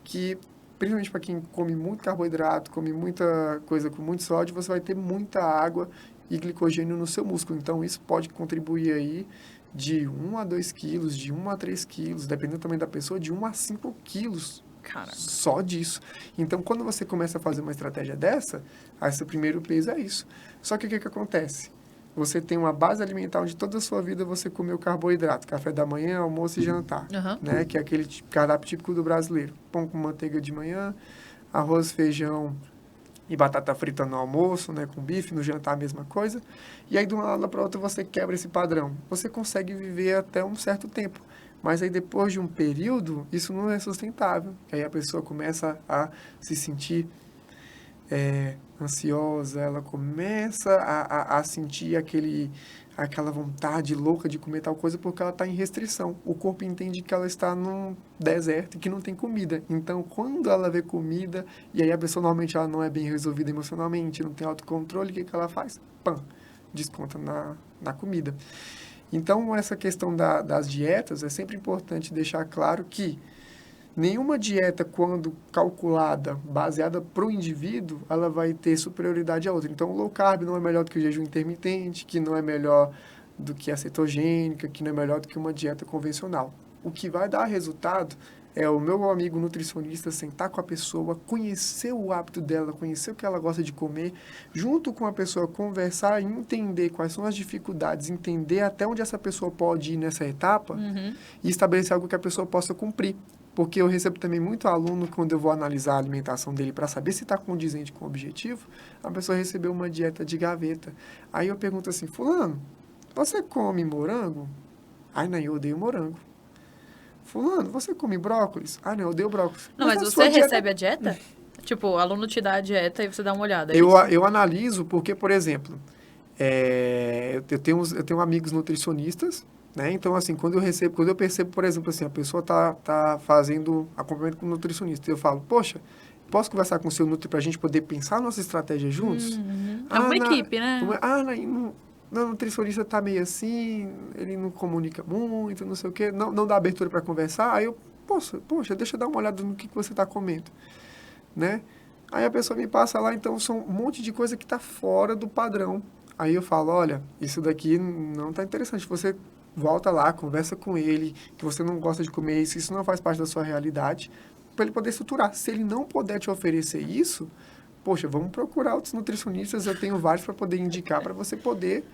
que, principalmente para quem come muito carboidrato, come muita coisa com muito sódio, você vai ter muita água e glicogênio no seu músculo. Então, isso pode contribuir aí de 1 a 2 quilos, de 1 a 3 quilos, dependendo também da pessoa, de 1 a 5 quilos. Caraca. Só disso. Então, quando você começa a fazer uma estratégia dessa, aí seu primeiro peso é isso. Só que o que acontece? Você tem uma base alimentar onde toda a sua vida você comeu carboidrato, café da manhã, almoço e jantar, né? Que é aquele cardápio típico do brasileiro. Pão com manteiga de manhã, arroz, feijão e batata frita no almoço, né? Com bife, no jantar a mesma coisa. E aí, de uma hora para outra, você quebra esse padrão. Você consegue viver até um certo tempo. Mas aí, depois de um período, isso não é sustentável. Aí a pessoa começa a se sentir ansiosa, ela começa a sentir aquela vontade louca de comer tal coisa porque ela está em restrição. O corpo entende que ela está num deserto e que não tem comida. Então, quando ela vê comida, e aí a pessoa normalmente ela não é bem resolvida emocionalmente, não tem autocontrole, o que ela faz? Pam! Desconta na comida. Então, essa questão das dietas, é sempre importante deixar claro que nenhuma dieta, quando calculada, baseada para o indivíduo, ela vai ter superioridade à outra. Então, o low carb não é melhor do que o jejum intermitente, que não é melhor do que a cetogênica, que não é melhor do que uma dieta convencional. O que vai dar resultado é o meu amigo nutricionista sentar com a pessoa, conhecer o hábito dela, conhecer o que ela gosta de comer, junto com a pessoa conversar e entender quais são as dificuldades, entender até onde essa pessoa pode ir nessa etapa e estabelecer algo que a pessoa possa cumprir. Porque eu recebo também muito aluno, quando eu vou analisar a alimentação dele para saber se está condizente com o objetivo, a pessoa recebeu uma dieta de gaveta. Aí eu pergunto assim, fulano, você come morango? Ai, não, eu odeio morango. Fulano, você come brócolis? Ah, não, eu odeio brócolis. Não, mas você recebe a dieta? Tipo, o aluno te dá a dieta e você dá uma olhada. Eu analiso porque, por exemplo, eu tenho amigos nutricionistas, né? Então, assim, quando eu percebo, por exemplo, assim, a pessoa tá fazendo acompanhamento com o nutricionista, eu falo, poxa, posso conversar com o seu nutri para a gente poder pensar a nossa estratégia juntos? É uma equipe, né? O nutricionista tá meio assim, ele não comunica muito, não sei o quê, não dá abertura para conversar. Aí eu, poxa, deixa eu dar uma olhada no que você está comendo, né? Aí a pessoa me passa lá, então são um monte de coisa que está fora do padrão. Aí eu falo, olha, isso daqui não tá interessante, você volta lá, conversa com ele, que você não gosta de comer isso não faz parte da sua realidade, para ele poder estruturar. Se ele não puder te oferecer isso, poxa, vamos procurar outros nutricionistas, eu tenho vários para poder indicar, para você poder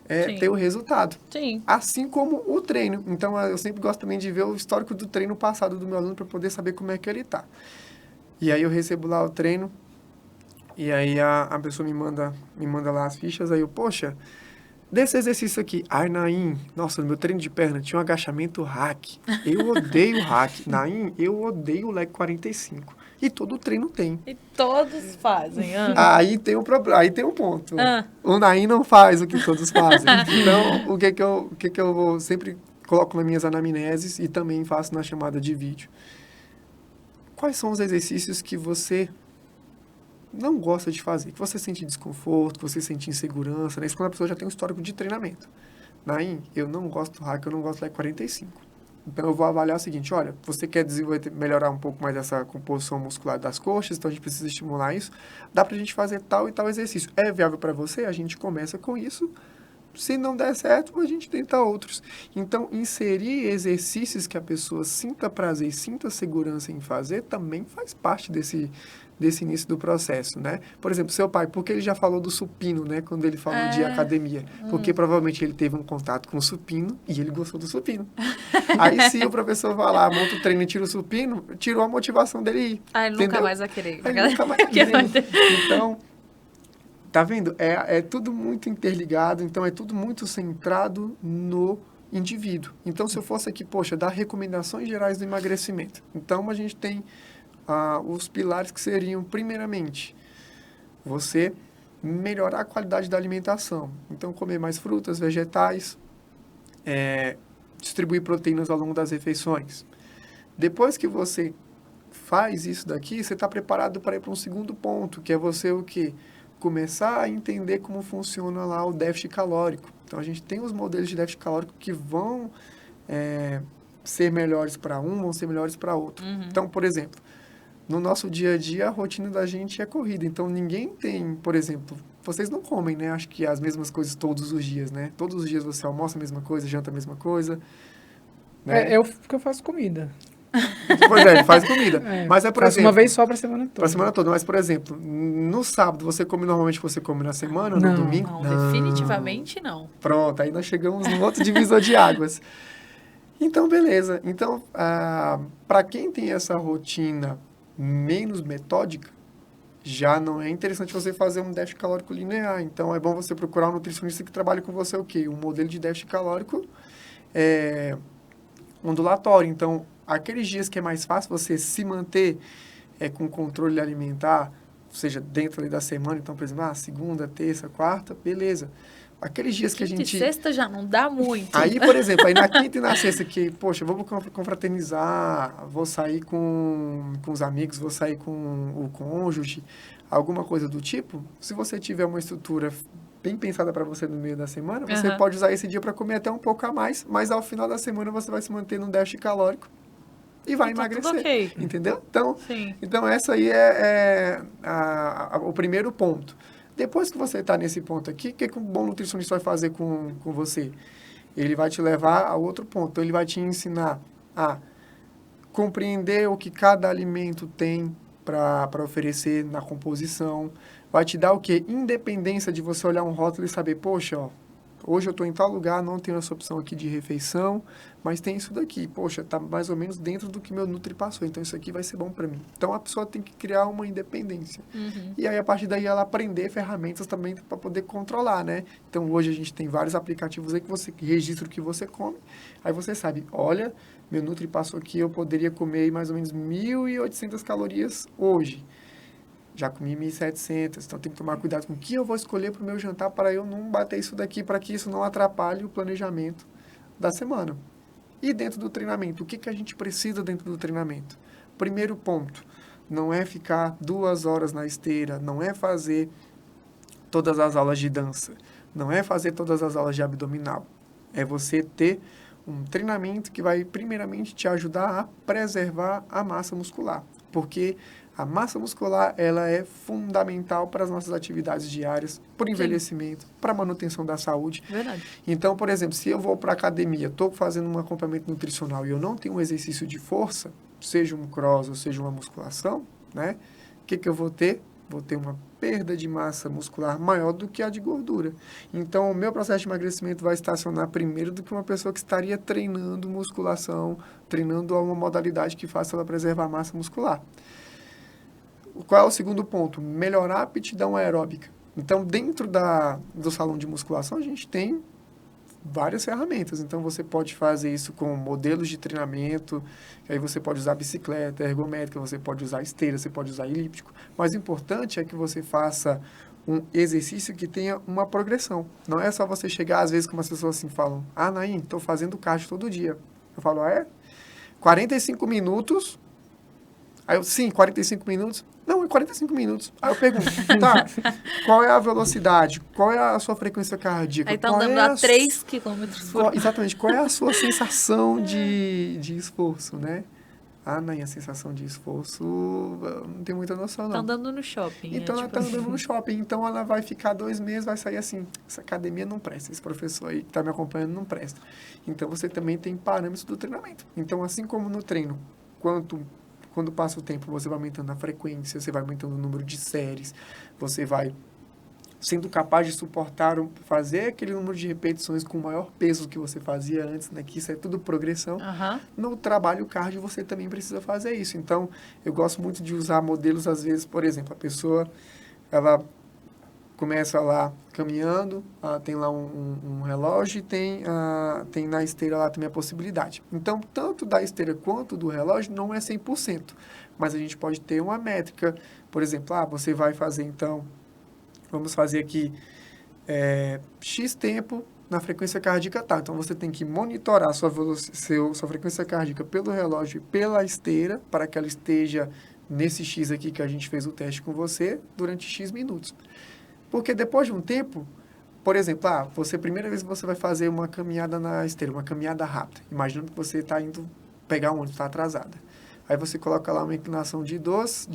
ter o resultado. Sim. Assim como o treino. Então, eu sempre gosto também de ver o histórico do treino passado do meu aluno para poder saber como é que ele está. E aí eu recebo lá o treino, e aí a pessoa me manda lá as fichas, aí eu, poxa, desse exercício aqui, Naim, nossa, no meu treino de perna tinha um agachamento hack. Eu odeio hack. Naim, eu odeio o leg 45. E todo treino tem. E todos fazem. Aí tem um ponto. O Naim não faz o que todos fazem. Então, o que eu vou sempre coloco nas minhas anamneses e também faço na chamada de vídeo. Quais são os exercícios que você não gosta de fazer, que você sente desconforto, que você sente insegurança, né? Isso quando a pessoa já tem um histórico de treinamento. Naim, eu não gosto do hack, eu não gosto do leg 45. Então, eu vou avaliar o seguinte, olha, você quer melhorar um pouco mais essa composição muscular das coxas, então a gente precisa estimular isso. Dá pra gente fazer tal e tal exercício. É viável para você? A gente começa com isso. Se não der certo, a gente tenta outros. Então, inserir exercícios que a pessoa sinta prazer e sinta segurança em fazer também faz parte desse início do processo, né? Por exemplo, seu pai, porque ele já falou do supino, né? Quando ele falou de academia. Porque provavelmente ele teve um contato com o supino e ele gostou do supino. Aí, se o professor vai lá, monta o treino e tira o supino, tirou a motivação dele ir. Ele nunca mais vai querer. Ele nunca mais vai querer. Então, tá vendo? É tudo muito interligado, então é tudo muito centrado no indivíduo. Então, se eu fosse aqui, poxa, dar recomendações gerais do emagrecimento. Então, a gente tem os pilares que seriam, primeiramente, você melhorar a qualidade da alimentação. Então, comer mais frutas, vegetais, distribuir proteínas ao longo das refeições. Depois que você faz isso daqui, você está preparado para ir para um segundo ponto, que é você o quê? Começar a entender como funciona lá o déficit calórico. Então, a gente tem os modelos de déficit calórico que vão ser melhores para um, vão ser melhores para outro. Então, por exemplo, no nosso dia a dia, a rotina da gente é corrida. Então, ninguém tem, por exemplo, vocês não comem, né? Acho que as mesmas coisas todos os dias, né? Todos os dias você almoça a mesma coisa, janta a mesma coisa. Né? Porque eu faço comida. Pois é, faz comida. Mas por faço exemplo... uma vez só pra semana toda. Pra semana toda. Mas, por exemplo, no sábado, você come normalmente o que você come na semana? No domingo? Não, definitivamente não. Pronto, aí nós chegamos num outro divisor de águas. Então, beleza. Então, para quem tem essa rotina menos metódica, já não é interessante você fazer um déficit calórico linear. Então, é bom você procurar um nutricionista que trabalhe com você o quê? Um modelo de déficit calórico ondulatório. Então, aqueles dias que é mais fácil você se manter com controle alimentar, ou seja, dentro ali da semana, então, por exemplo, segunda, terça, quarta, beleza. Aqueles dias que a gente... De sexta já não dá muito. Aí, por exemplo, aí na quinta e na sexta que, poxa, vamos confraternizar, vou sair com os amigos, vou sair com o cônjuge, alguma coisa do tipo, se você tiver uma estrutura bem pensada para você no meio da semana, você pode usar esse dia para comer até um pouco a mais, mas ao final da semana você vai se manter num déficit calórico e vai emagrecer. Tudo okay. Entendeu? Sim. Então, essa aí é o primeiro ponto. Depois que você está nesse ponto aqui, o que um bom nutricionista vai fazer com você? Ele vai te levar a outro ponto. Então, ele vai te ensinar a compreender o que cada alimento tem para oferecer na composição. Vai te dar o quê? Independência de você olhar um rótulo e saber, poxa, ó, hoje eu estou em tal lugar, não tenho essa opção aqui de refeição, mas tem isso daqui. Poxa, está mais ou menos dentro do que meu Nutri passou, então isso aqui vai ser bom para mim. Então, a pessoa tem que criar uma independência. E aí, a partir daí, ela aprender ferramentas também para poder controlar, né? Então, hoje a gente tem vários aplicativos aí que você registra o que você come. Aí você sabe, olha, meu Nutri passou aqui, eu poderia comer mais ou menos 1.800 calorias hoje. Já comi 1.700, então tem que tomar cuidado com o que eu vou escolher para o meu jantar para eu não bater isso daqui, para que isso não atrapalhe o planejamento da semana. E dentro do treinamento, o que a gente precisa dentro do treinamento? Primeiro ponto, não é ficar 2 horas na esteira, não é fazer todas as aulas de dança, não é fazer todas as aulas de abdominal. É você ter um treinamento que vai primeiramente te ajudar a preservar a massa muscular, porque a massa muscular, ela é fundamental para as nossas atividades diárias, por envelhecimento, para a manutenção da saúde. Verdade. Então, por exemplo, se eu vou para a academia, estou fazendo um acompanhamento nutricional e eu não tenho um exercício de força, seja um cross ou seja uma musculação, né? O que eu vou ter? Vou ter uma perda de massa muscular maior do que a de gordura. Então, o meu processo de emagrecimento vai estacionar primeiro do que uma pessoa que estaria treinando musculação, treinando uma modalidade que faça ela preservar a massa muscular. Qual é o segundo ponto? Melhorar a aptidão aeróbica. Então, dentro do salão de musculação, a gente tem várias ferramentas. Então, você pode fazer isso com modelos de treinamento, aí você pode usar bicicleta ergométrica, você pode usar esteira, você pode usar elíptico. Mas o importante é que você faça um exercício que tenha uma progressão. Não é só você chegar, às vezes, como as pessoas assim falam, Naim, estou fazendo cardio todo dia. Eu falo, 45 minutos... Aí eu, sim, 45 minutos. Não, é 45 minutos. Aí eu pergunto, tá, qual é a velocidade? Qual é a sua frequência cardíaca? Aí tá andando a 3 quilômetros por hora. Exatamente, qual é a sua sensação de esforço, né? Naim, a sensação de esforço, não tem muita noção, não. Tá andando no shopping. Então, ela tá andando no shopping. Então, ela vai ficar 2 meses, vai sair assim, essa academia não presta, esse professor aí que tá me acompanhando não presta. Então, você também tem parâmetros do treinamento. Então, assim como no treino, quando passa o tempo, você vai aumentando a frequência, você vai aumentando o número de séries, você vai sendo capaz de suportar, fazer aquele número de repetições com o maior peso que você fazia antes, né? Que isso é tudo progressão. No trabalho cardio, você também precisa fazer isso. Então, eu gosto muito de usar modelos, às vezes, por exemplo, a pessoa, ela começa lá caminhando, tem lá um relógio e tem na esteira lá também a possibilidade. Então, tanto da esteira quanto do relógio não é 100%, mas a gente pode ter uma métrica. Por exemplo, você vai fazer então, vamos fazer aqui X tempo na frequência cardíaca tal. Então, você tem que monitorar sua frequência cardíaca pelo relógio e pela esteira, para que ela esteja nesse X aqui que a gente fez o teste com você, durante X minutos. Porque depois de um tempo, por exemplo, primeira vez que você vai fazer uma caminhada na esteira, uma caminhada rápida. Imaginando que você está indo pegar um ônibus, está atrasada. Aí você coloca lá uma inclinação de 2,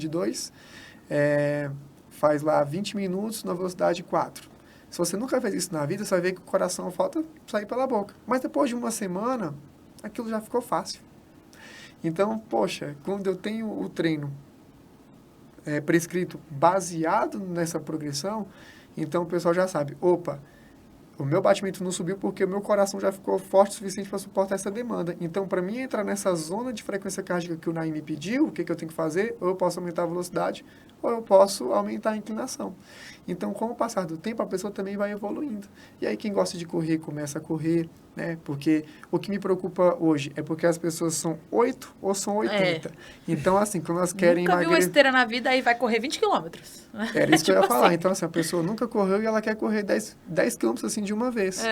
faz lá 20 minutos na velocidade 4. Se você nunca fez isso na vida, você vai ver que o coração falta sair pela boca. Mas depois de uma semana, aquilo já ficou fácil. Então, poxa, quando eu tenho o treino prescrito baseado nessa progressão, então o pessoal já sabe, o meu batimento não subiu porque o meu coração já ficou forte o suficiente para suportar essa demanda. Então, para mim entrar nessa zona de frequência cardíaca que o Naim me pediu, o que eu tenho que fazer? Ou eu posso aumentar a velocidade, ou eu posso aumentar a inclinação. Então, com o passar do tempo, a pessoa também vai evoluindo. E aí, quem gosta de correr, começa a correr, né? Porque o que me preocupa hoje é porque as pessoas são 8 ou são 80. Então, assim, quando elas querem Nunca viu uma esteira na vida, aí vai correr 20 quilômetros. Era isso que eu ia falar. Assim. Então, assim, a pessoa nunca correu e ela quer correr 10 quilômetros, assim, de uma vez.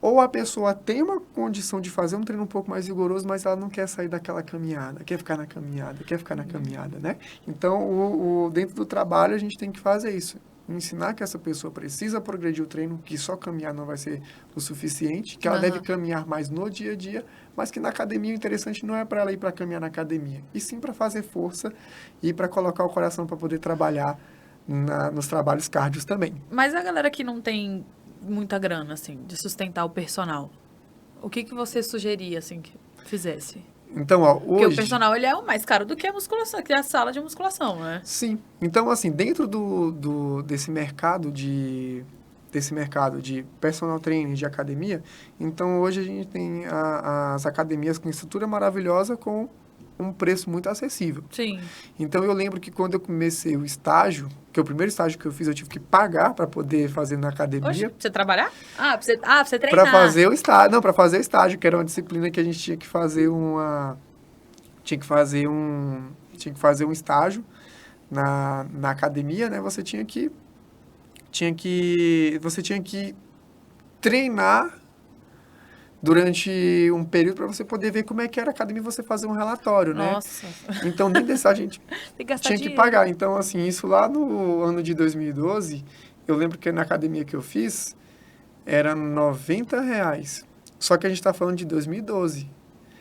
Ou a pessoa tem uma condição de fazer um treino um pouco mais rigoroso, mas ela não quer sair daquela caminhada, quer ficar na caminhada, né? Então, dentro do trabalho, a gente tem que fazer isso. Ensinar que essa pessoa precisa progredir o treino, que só caminhar não vai ser o suficiente, que ela deve caminhar mais no dia a dia, mas que na academia o interessante não é para ela ir para caminhar na academia, e sim para fazer força e para colocar o coração para poder trabalhar nos trabalhos cardios também. Mas a galera que não tem muita grana, assim, de sustentar o personal, o que você sugeria, assim, que fizesse? Então, hoje... Porque o personal, ele é o mais caro do que a musculação, que é a sala de musculação, né? Sim. Então, assim, dentro desse mercado de personal training, de academia, então hoje a gente tem as academias com estrutura maravilhosa com um preço muito acessível. Sim. Então, eu lembro que quando eu comecei o estágio, que é o primeiro estágio que eu fiz, eu tive que pagar para poder fazer na academia. Oxe, pra você trabalhar? Pra você treinar. Para fazer o estágio. Não, para fazer o estágio, que era uma disciplina que a gente tinha que fazer Tinha que fazer um estágio na academia, né? Você tinha que treinar durante um período para você poder ver como é que era a academia e você fazer um relatório, né? Nossa. Então, dentro desse a gente Tem que gastar tinha dinheiro. que pagar. Então, assim, isso lá no ano de 2012, eu lembro que na academia que eu fiz, era R$90. Só que a gente está falando de 2012.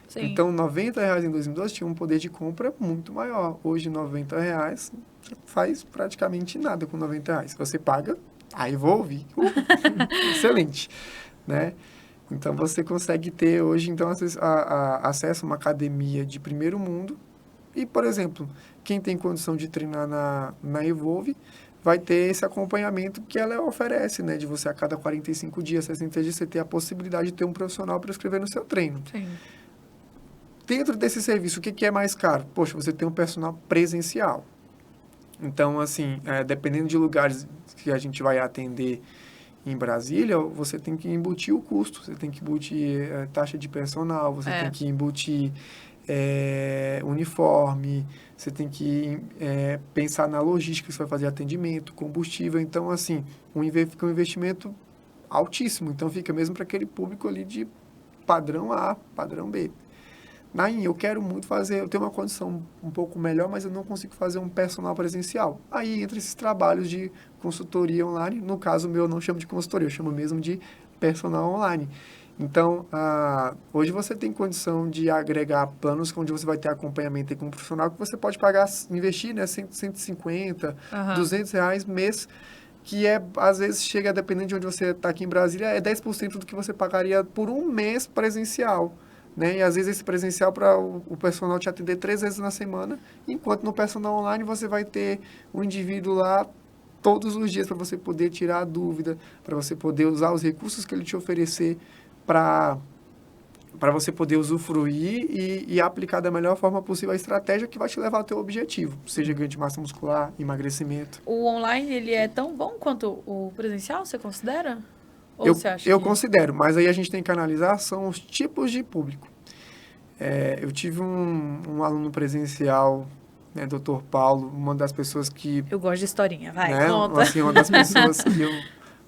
Sim. Então, R$90 em 2012 tinha um poder de compra muito maior. Hoje, R$90, você faz praticamente nada com R$90. Você paga, aí vou ouvir. Excelente, né? Então, você consegue ter hoje, então, acesso a uma academia de primeiro mundo. E, por exemplo, quem tem condição de treinar na Evolve vai ter esse acompanhamento que ela oferece, né? De você, a cada 45 dias, 60 dias, você ter a possibilidade de ter um profissional para escrever no seu treino. Sim. Dentro desse serviço, o que é mais caro? Poxa, você tem um personal presencial. Então, assim, dependendo de lugares que a gente vai atender em Brasília, você tem que embutir o custo, você tem que embutir taxa de personal, você tem que embutir uniforme, você tem que pensar na logística que você vai fazer atendimento, combustível. Então, assim, fica um investimento altíssimo. Então, fica mesmo para aquele público ali de padrão A, padrão B. Naim, eu quero muito fazer, eu tenho uma condição um pouco melhor, mas eu não consigo fazer um personal presencial. Aí entra esses trabalhos de consultoria online. No caso meu, eu não chamo de consultoria, eu chamo mesmo de personal online. Então, hoje você tem condição de agregar planos onde você vai ter acompanhamento com um profissional que você pode pagar, investir, né, 150, R$200 mês, que às vezes chega, dependendo de onde você está aqui em Brasília, é 10% do que você pagaria por um mês presencial. Né? E às vezes esse presencial para o personal te atender 3 vezes na semana, enquanto no personal online você vai ter um indivíduo lá todos os dias para você poder tirar a dúvida, para você poder usar os recursos que ele te oferecer para para você poder usufruir e aplicar da melhor forma possível a estratégia que vai te levar ao teu objetivo, seja ganho de massa muscular, emagrecimento. O online, ele é tão bom quanto o presencial, você considera? Ou você acha Eu que... considero, mas aí a gente tem que analisar são os tipos de público. Eu tive um aluno presencial, né, Dr. Paulo, uma das pessoas que... Eu gosto de historinha, vai, né, conta. assim, uma das pessoas que eu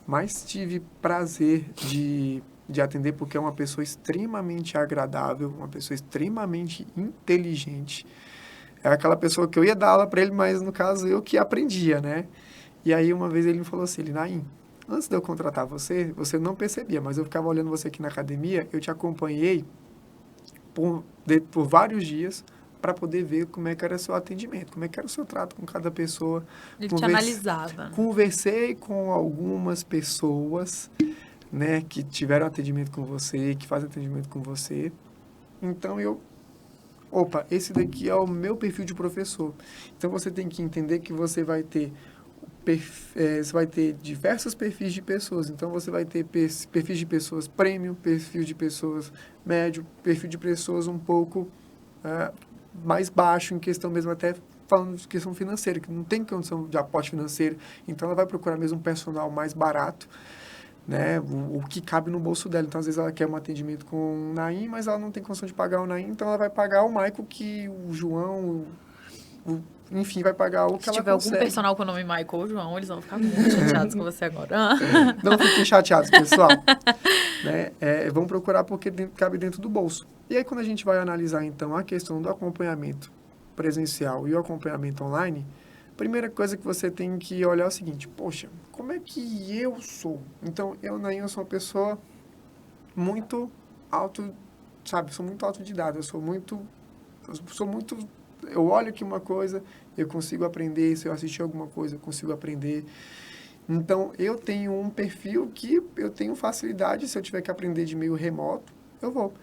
mais tive prazer de atender, porque é uma pessoa extremamente agradável, uma pessoa extremamente inteligente. É aquela pessoa que eu ia dar aula para ele, mas no caso eu que aprendia, né? E aí uma vez ele me falou assim, Naim, antes de eu contratar você, você não percebia, mas eu ficava olhando você aqui na academia, eu te acompanhei por vários dias para poder ver como é que era o seu atendimento, como é que era o seu trato com cada pessoa. Ele te analisava. Conversei com algumas pessoas, né, que tiveram atendimento com você, que fazem atendimento com você. Então, esse daqui é o meu perfil de professor. Então, você tem que entender que você vai ter diversos perfis de pessoas. Então, você vai ter perfis de pessoas premium, perfil de pessoas médio, perfil de pessoas um pouco mais baixo, em questão mesmo até falando de questão financeira, que não tem condição de aporte financeiro. Então, ela vai procurar mesmo um personal mais barato, né, o que cabe no bolso dela. Então, às vezes, ela quer um atendimento com o Naim, mas ela não tem condição de pagar o Naim, então ela vai pagar o Michael, que o João, enfim, vai pagar o que ela consegue. Se tiver algum personal com o nome Michael ou João, eles vão ficar muito chateados com você agora. Não fiquem chateados, pessoal. Né? Vão procurar porque cabe dentro do bolso. E aí, quando a gente vai analisar, então, a questão do acompanhamento presencial e o acompanhamento online, a primeira coisa que você tem que olhar é o seguinte, poxa, como é que eu sou? Então, eu sou uma pessoa muito sou muito autodidata, eu olho aqui uma coisa, eu consigo aprender, se eu assistir alguma coisa, eu consigo aprender. Então, eu tenho um perfil que eu tenho facilidade, se eu tiver que aprender de meio remoto, eu vou.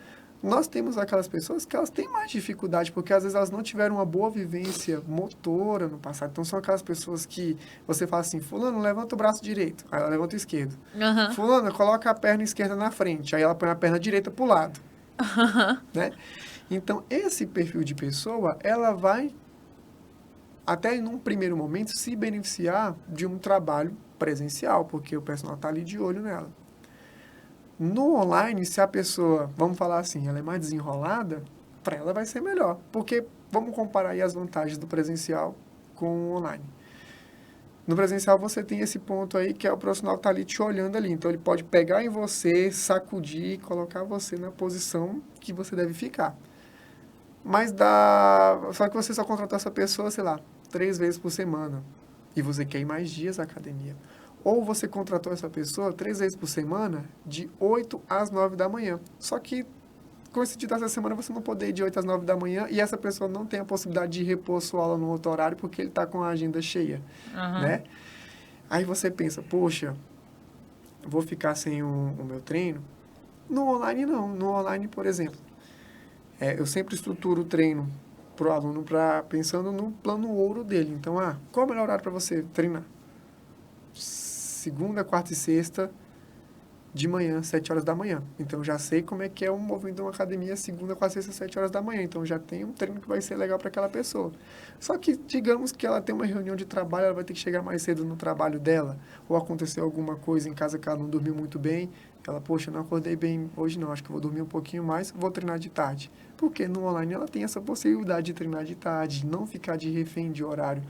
Nós temos aquelas pessoas que elas têm mais dificuldade, porque às vezes elas não tiveram uma boa vivência motora no passado. Então, são aquelas pessoas que você fala assim, fulano, levanta o braço direito, aí ela levanta o esquerdo. Uhum. Fulano, coloca a perna esquerda na frente, aí ela põe a perna direita pro lado. Né? Então, esse perfil de pessoa, ela vai, até num primeiro momento, se beneficiar de um trabalho presencial, porque o personal está ali de olho nela. No online, se a pessoa, vamos falar assim, ela é mais desenrolada, para ela vai ser melhor. Porque vamos comparar aí as vantagens do presencial com o online. No presencial, você tem esse ponto aí, que é o profissional que está ali te olhando ali. Então, ele pode pegar em você, sacudir e colocar você na posição que você deve ficar. Mas só que você só contratou essa pessoa, sei lá, 3 vezes por semana. E você quer ir mais dias à academia. Ou você contratou essa pessoa 3 vezes por semana, de 8 às 9 da manhã. Só que, com esse dia dessa semana, você não poder ir de 8 às 9 da manhã e essa pessoa não tem a possibilidade de repor sua aula no outro horário porque ele está com a agenda cheia, né? Aí você pensa, poxa, vou ficar sem o meu treino? No online, não. No online, por exemplo, eu sempre estruturo o treino para o aluno pensando no plano ouro dele. Então, qual é o melhor horário para você treinar? Segunda, quarta e sexta, de manhã, 7 horas da manhã. Então, já sei como é que é o movimento de uma academia segunda, quarta, sexta, 7 horas da manhã. Então, já tem um treino que vai ser legal para aquela pessoa. Só que, digamos que ela tem uma reunião de trabalho, ela vai ter que chegar mais cedo no trabalho dela, ou aconteceu alguma coisa em casa que ela não dormiu muito bem, ela, poxa, não acordei bem hoje não, acho que vou dormir um pouquinho mais, vou treinar de tarde. Porque no online ela tem essa possibilidade de treinar de tarde, não ficar de refém de horário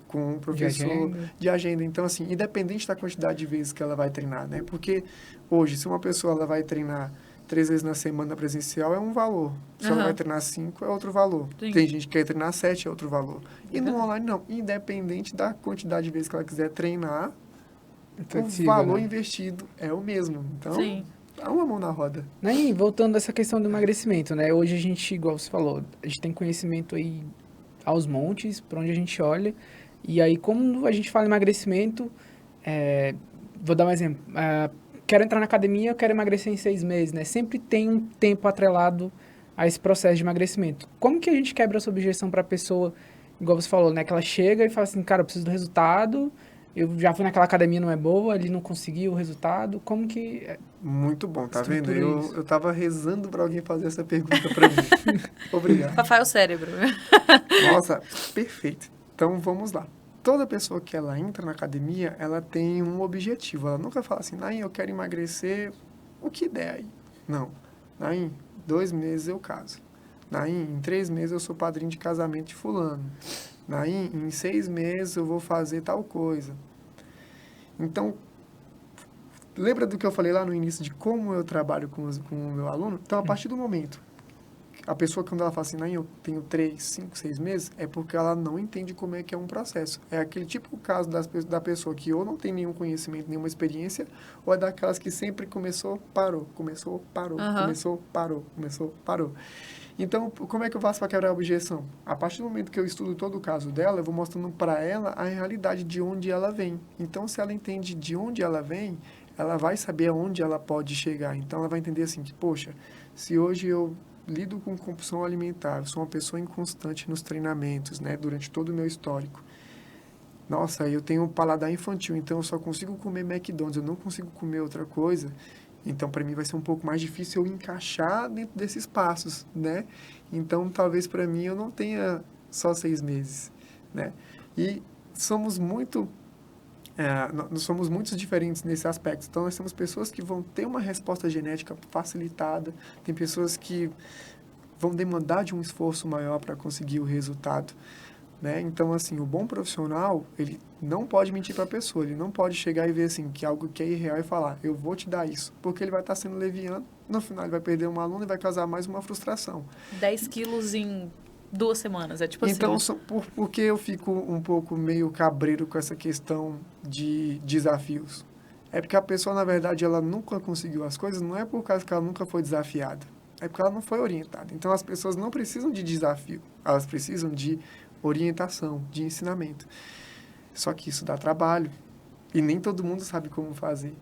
com o professor, de agenda. Então, assim, independente da quantidade de vezes que ela vai treinar, né? Porque hoje, se uma pessoa ela vai treinar 3 vezes na semana presencial, é um valor. Se ela vai treinar 5, é outro valor. Sim. Tem gente que quer treinar 7, é outro valor. E no online, não. Independente da quantidade de vezes que ela quiser treinar, o valor investido é o mesmo. Então, dá uma mão na roda. E voltando a essa questão do emagrecimento, né? Hoje a gente, igual você falou, a gente tem conhecimento aí aos montes, para onde a gente olha. E aí, como a gente fala em emagrecimento, vou dar um exemplo. Quero entrar na academia, quero emagrecer em 6 meses, né? Sempre tem um tempo atrelado a esse processo de emagrecimento. Como que a gente quebra essa objeção para a pessoa, igual você falou, né? Que ela chega e fala assim, cara, eu preciso do resultado, eu já fui naquela academia, não é boa, ele não conseguiu o resultado, como que... Muito bom, tá vendo? Estrutura isso. Eu tava rezando para alguém fazer essa pergunta para mim. Obrigado. Rafael Cérebro. Nossa, perfeito. Então, vamos lá. Toda pessoa que ela entra na academia, ela tem um objetivo. Ela nunca fala assim, Naim, eu quero emagrecer o que der aí. Não. Naim, 2 meses eu caso. Naim, em 3 meses eu sou padrinho de casamento de fulano. Naim, em 6 meses eu vou fazer tal coisa. Então, lembra do que eu falei lá no início de como eu trabalho com o meu aluno? Então, a partir do momento, a pessoa, quando ela fala assim, Naim, eu tenho 3, 5, 6 meses, é porque ela não entende como é que é um processo. É aquele tipo de caso da pessoa que ou não tem nenhum conhecimento, nenhuma experiência, ou é daquelas que sempre começou, parou, começou, parou, começou, parou, começou, parou. Então, como é que eu faço para quebrar a objeção? A partir do momento que eu estudo todo o caso dela, eu vou mostrando para ela a realidade de onde ela vem. Então, se ela entende de onde ela vem, ela vai saber aonde ela pode chegar. Então, ela vai entender assim, que, poxa, se hoje eu lido com compulsão alimentar, eu sou uma pessoa inconstante nos treinamentos, né, durante todo o meu histórico. Nossa, eu tenho um paladar infantil, então eu só consigo comer McDonald's, eu não consigo comer outra coisa. Então, para mim, vai ser um pouco mais difícil eu encaixar dentro desses passos, né? Então, talvez para mim eu não tenha só 6 meses, né? E somos muito... nós somos muito diferentes nesse aspecto. Então, nós temos pessoas que vão ter uma resposta genética facilitada, tem pessoas que vão demandar de um esforço maior para conseguir o resultado, né? Então, assim, o bom profissional, ele não pode mentir para a pessoa, ele não pode chegar e ver, assim, que algo que é irreal e falar, eu vou te dar isso, porque ele vai estar sendo leviano, no final ele vai perder um aluno e vai causar mais uma frustração. 10 quilos em 2 semanas, é tipo Então, assim. por que eu fico um pouco meio cabreiro com essa questão de desafios? É porque a pessoa, na verdade, ela nunca conseguiu as coisas, não é por causa que ela nunca foi desafiada, é porque ela não foi orientada. Então, as pessoas não precisam de desafio, elas precisam de orientação, de ensinamento. Só que isso dá trabalho e nem todo mundo sabe como fazer.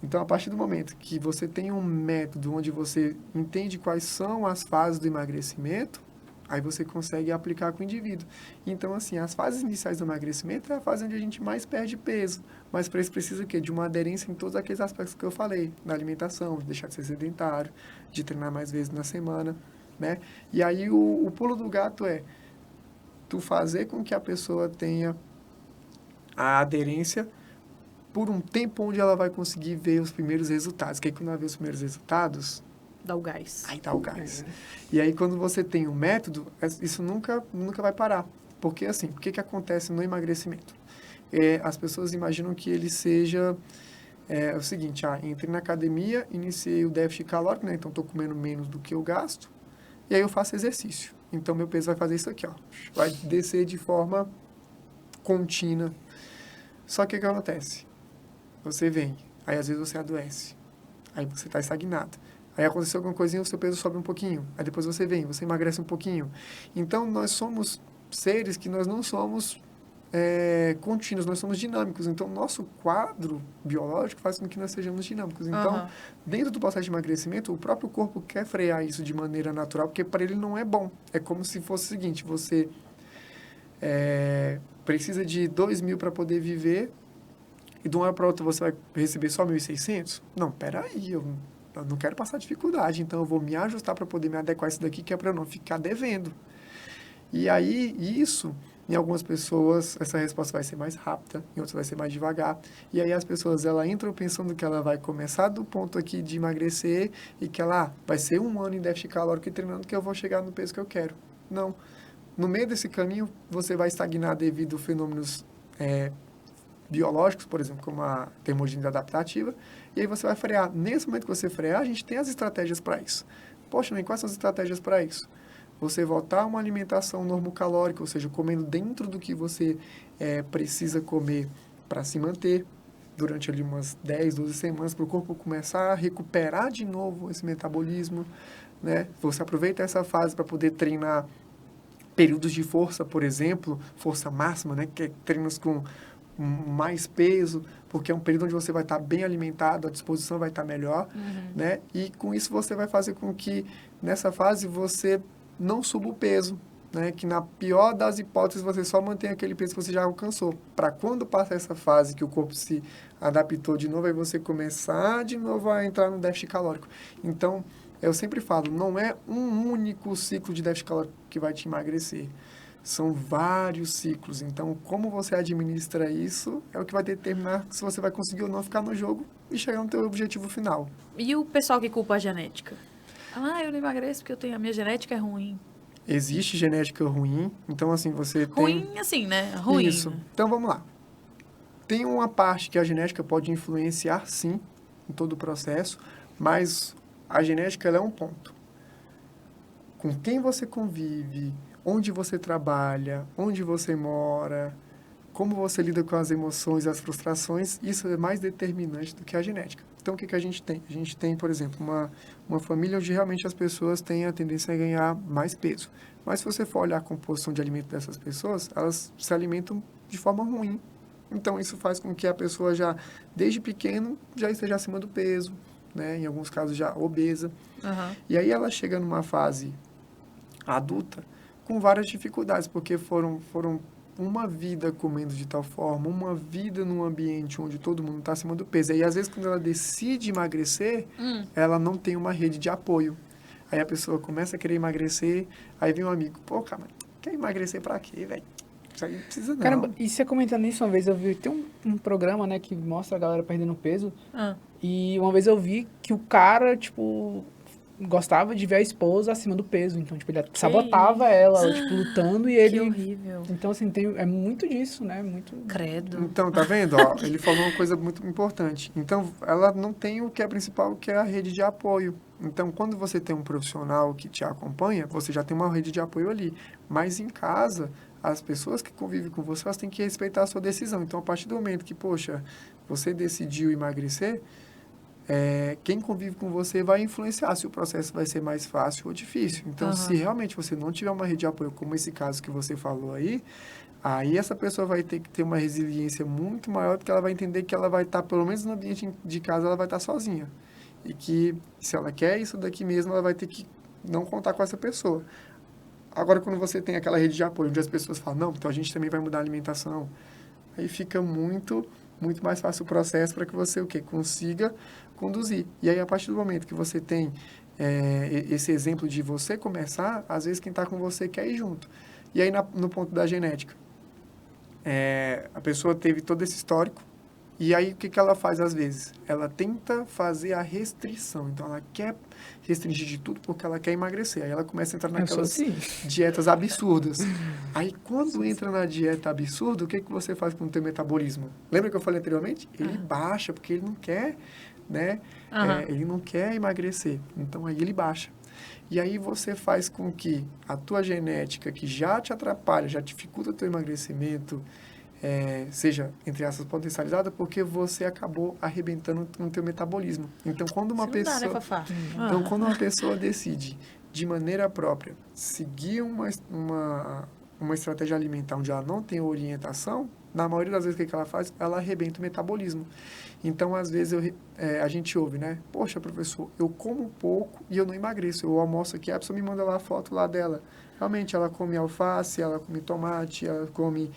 Então, a partir do momento que você tem um método onde você entende quais são as fases do emagrecimento, aí você consegue aplicar com o indivíduo. Então, assim, as fases iniciais do emagrecimento é a fase onde a gente mais perde peso. Mas para isso precisa o quê? De uma aderência em todos aqueles aspectos que eu falei. Na alimentação, de deixar de ser sedentário, de treinar mais vezes na semana, né? E aí o pulo do gato é tu fazer com que a pessoa tenha a aderência por um tempo onde ela vai conseguir ver os primeiros resultados. Que aí quando ela vê os primeiros resultados, Dá o gás. aí dá o gás. E aí quando você tem um método, isso nunca vai parar. Porque assim, o que acontece no emagrecimento? As pessoas imaginam que ele seja o seguinte, entrei na academia, iniciei o déficit calórico, né? Então estou comendo menos do que eu gasto, e aí eu faço exercício. Então meu peso vai fazer isso aqui, ó. Vai descer de forma contínua. Só que o que acontece? Você vem, aí às vezes você adoece, aí você está estagnado. Aí aconteceu alguma coisinha, o seu peso sobe um pouquinho. Aí depois você vem, você emagrece um pouquinho. Então nós somos seres que nós não somos contínuos, nós somos dinâmicos. Então nosso quadro biológico faz com que nós sejamos dinâmicos. Então, dentro do processo de emagrecimento, o próprio corpo quer frear isso de maneira natural, porque para ele não é bom. É como se fosse o seguinte, você precisa de 2.000 para poder viver e de uma hora para outra você vai receber só 1.600? Não, peraí, eu não quero passar dificuldade, então eu vou me ajustar para poder me adequar a isso daqui, que é para eu não ficar devendo. E aí, isso, em algumas pessoas, essa resposta vai ser mais rápida, em outras vai ser mais devagar. E aí as pessoas, ela entram pensando que ela vai começar do ponto aqui de emagrecer e que ela vai ser 1 ano em déficit calórico e treinando que eu vou chegar no peso que eu quero. Não. No meio desse caminho, você vai estagnar devido a fenômenos biológicos, por exemplo, como a termogênese adaptativa, e aí você vai frear. Nesse momento que você frear, a gente tem as estratégias para isso. Poxa, mas quais são as estratégias para isso? Você voltar a uma alimentação normocalórica, ou seja, comendo dentro do que você precisa comer para se manter durante ali umas 10, 12 semanas, para o corpo começar a recuperar de novo esse metabolismo, né? Você aproveita essa fase para poder treinar períodos de força, por exemplo, força máxima, né? Que é treinos com mais peso, porque é um período onde você vai estar bem alimentado, a disposição vai estar melhor, né? E com isso você vai fazer com que nessa fase você não suba o peso, né? Que na pior das hipóteses você só mantém aquele peso que você já alcançou. Para quando passar essa fase que o corpo se adaptou de novo, aí você começar de novo a entrar no déficit calórico. Então, eu sempre falo, não é um único ciclo de déficit calórico que vai te emagrecer. São vários ciclos. Então, como você administra isso é o que vai determinar se você vai conseguir ou não ficar no jogo e chegar no teu objetivo final. E o pessoal que culpa a genética? Eu não emagreço porque a minha genética é ruim. Existe genética ruim, então assim, você tem... Ruim assim, né? Ruim. Isso. Então, vamos lá. Tem uma parte que a genética pode influenciar, sim, em todo o processo, mas a genética ela é um ponto. Com quem você convive, onde você trabalha, onde você mora, como você lida com as emoções e as frustrações, isso é mais determinante do que a genética. Então, o que a gente tem? A gente tem, por exemplo, uma família onde realmente as pessoas têm a tendência a ganhar mais peso. Mas se você for olhar a composição de alimento dessas pessoas, elas se alimentam de forma ruim. Então, isso faz com que a pessoa já, desde pequeno, já esteja acima do peso, né? Em alguns casos já obesa. Uhum. E aí ela chega numa fase adulta com várias dificuldades, porque foram uma vida comendo de tal forma, uma vida num ambiente onde todo mundo está acima do peso. E às vezes, quando ela decide emagrecer, ela não tem uma rede de apoio. Aí a pessoa começa a querer emagrecer, aí vem um amigo, pô, cara, quer emagrecer pra quê, velho? Isso aí não precisa não. Caramba, e você comentando isso uma vez, eu vi, tem um programa, né, que mostra a galera perdendo peso, e uma vez eu vi que o cara, tipo, gostava de ver a esposa acima do peso, então, tipo, ele sabotava ela, tipo, lutando, e ele... Que horrível. Então, assim, é muito disso, né, muito... Credo. Então, tá vendo? Ó, ele falou uma coisa muito importante. Então, ela não tem o que é principal, que é a rede de apoio. Então, quando você tem um profissional que te acompanha, você já tem uma rede de apoio ali. Mas em casa, as pessoas que convivem com você, elas têm que respeitar a sua decisão. Então, a partir do momento que, poxa, você decidiu emagrecer, quem convive com você vai influenciar se o processo vai ser mais fácil ou difícil. Então, se realmente você não tiver uma rede de apoio, como esse caso que você falou aí essa pessoa vai ter que ter uma resiliência muito maior, porque ela vai entender que ela vai estar, pelo menos no ambiente de casa, ela vai estar sozinha. E que, se ela quer isso daqui mesmo, ela vai ter que não contar com essa pessoa. Agora, quando você tem aquela rede de apoio, onde as pessoas falam, não, então a gente também vai mudar a alimentação, aí fica muito mais fácil o processo para que você, consiga conduzir. E aí, a partir do momento que você tem esse exemplo de você começar, às vezes quem está com você quer ir junto. E aí, no ponto da genética, a pessoa teve todo esse histórico, e aí o que ela faz às vezes? Ela tenta fazer a restrição, então ela quer restringir de tudo porque ela quer emagrecer. Aí ela começa a entrar naquelas dietas absurdas. Aí quando entra na dieta absurda, o que você faz com o teu metabolismo? Lembra que eu falei anteriormente? Ele baixa porque ele não quer, né? Ele não quer emagrecer, então aí ele baixa. E aí você faz com que a tua genética, que já te atrapalha, já dificulta o teu emagrecimento, seja, entre aspas, potencializada, porque você acabou arrebentando no teu metabolismo. Então, quando uma pessoa... Não dá, né, Fafá? Então, quando uma pessoa decide, de maneira própria, seguir uma estratégia alimentar onde ela não tem orientação, na maioria das vezes, o que ela faz? Ela arrebenta o metabolismo. Então, às vezes, a gente ouve, né? Poxa, professor, eu como pouco e eu não emagreço. Eu almoço aqui, a pessoa me manda lá a foto lá dela. Realmente, ela come alface, ela come tomate, ela come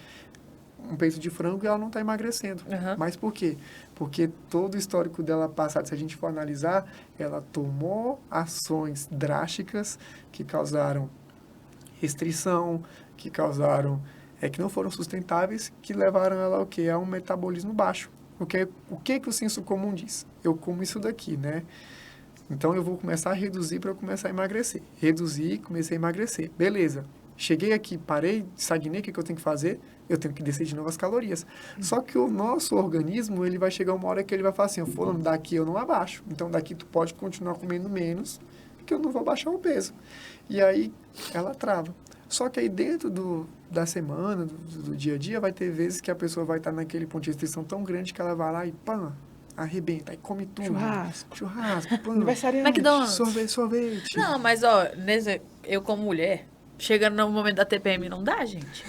um peito de frango e ela não está emagrecendo. Mas por quê? Porque todo o histórico dela passado, se a gente for analisar, ela tomou ações drásticas que causaram restrição, que causaram... que não foram sustentáveis, que levaram ela ao quê? A um metabolismo baixo. O que o senso comum diz? Eu como isso daqui, né? Então, eu vou começar a reduzir para eu começar a emagrecer. Reduzir, comecei a emagrecer. Beleza. Cheguei aqui, parei, estagnei, o que eu tenho que fazer? Eu tenho que descer de novo as calorias. Só que o nosso organismo, ele vai chegar uma hora que ele vai falar assim, fulano, daqui eu não abaixo. Então, daqui tu pode continuar comendo menos, que eu não vou baixar o peso. E aí, ela trava. Só que aí, dentro da semana, do dia a dia, vai ter vezes que a pessoa vai estar naquele ponto de restrição tão grande que ela vai lá e, pã, arrebenta, aí come tudo. Churrasco, pã, McDonald's. Sorvete. Não, mas, eu como mulher, chegando no momento da TPM, não dá, gente.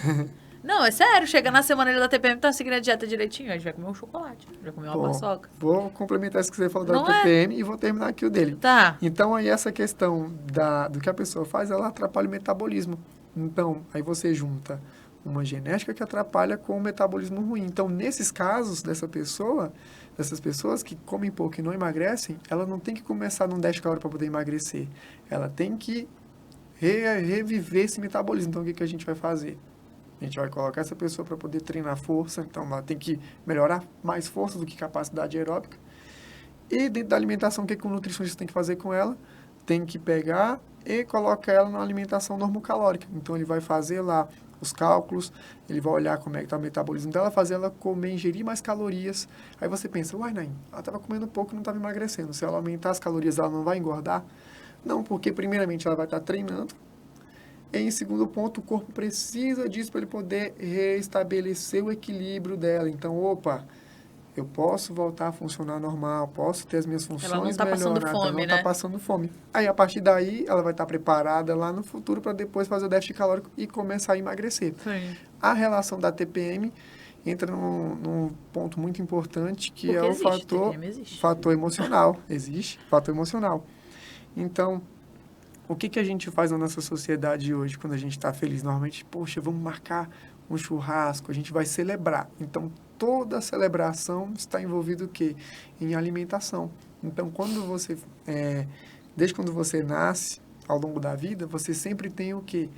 Não, é sério, chega na semana da TPM, tá seguindo a dieta direitinho, a gente vai comer um chocolate, vai comer uma paçoca. Vou complementar isso que você falou da TPM e vou terminar aqui o dele. Tá. Então, aí essa questão do que a pessoa faz, ela atrapalha o metabolismo. Então, aí você junta uma genética que atrapalha com o metabolismo ruim. Então, nesses casos dessas pessoas que comem pouco e não emagrecem, ela não tem que começar num 10 calórico para poder emagrecer. Ela tem que reviver esse metabolismo. Então, o que a gente vai fazer? A gente vai colocar essa pessoa para poder treinar força. Então, ela tem que melhorar mais força do que capacidade aeróbica. E dentro da alimentação, o que o nutricionista tem que fazer com ela? Tem que pegar e colocar ela na alimentação normocalórica. Então, ele vai fazer lá os cálculos, ele vai olhar como é que está o metabolismo dela, fazer ela comer, ingerir mais calorias. Aí você pensa, uai, Naim, ela estava comendo pouco e não estava emagrecendo. Se ela aumentar as calorias, ela não vai engordar? Não, porque primeiramente ela vai estar treinando. E em segundo ponto, o corpo precisa disso para ele poder restabelecer o equilíbrio dela. Então, opa, eu posso voltar a funcionar normal, posso ter as minhas funções ela não tá melhoradas. passando fome, ela não né? está passando fome. Aí, a partir daí, ela vai estar preparada lá no futuro para depois fazer o déficit calórico e começar a emagrecer. Sim. A relação da TPM entra num ponto muito importante, que Porque é o existe, TPM existe. fator emocional. Existe fator emocional. Então, o que a gente faz na nossa sociedade hoje quando a gente está feliz? Normalmente, poxa, vamos marcar um churrasco, a gente vai celebrar. Então, toda celebração está envolvida o quê? Em alimentação. Então, desde quando você nasce, ao longo da vida, você sempre tem o quê?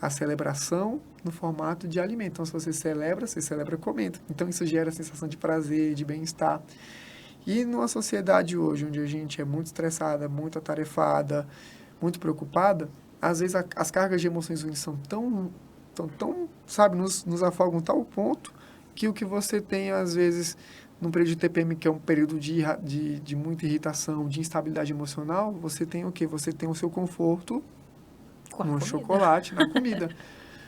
A celebração no formato de alimento. Então, se você celebra comendo. Então, isso gera a sensação de prazer, de bem-estar. E numa sociedade hoje, onde a gente é muito estressada, muito atarefada, muito preocupada, às vezes as cargas de emoções ruins são tão sabe, nos afogam tal ponto que o que você tem, às vezes, num período de TPM, que é um período de muita irritação, de instabilidade emocional, você tem o quê? Você tem o seu conforto no chocolate, na comida.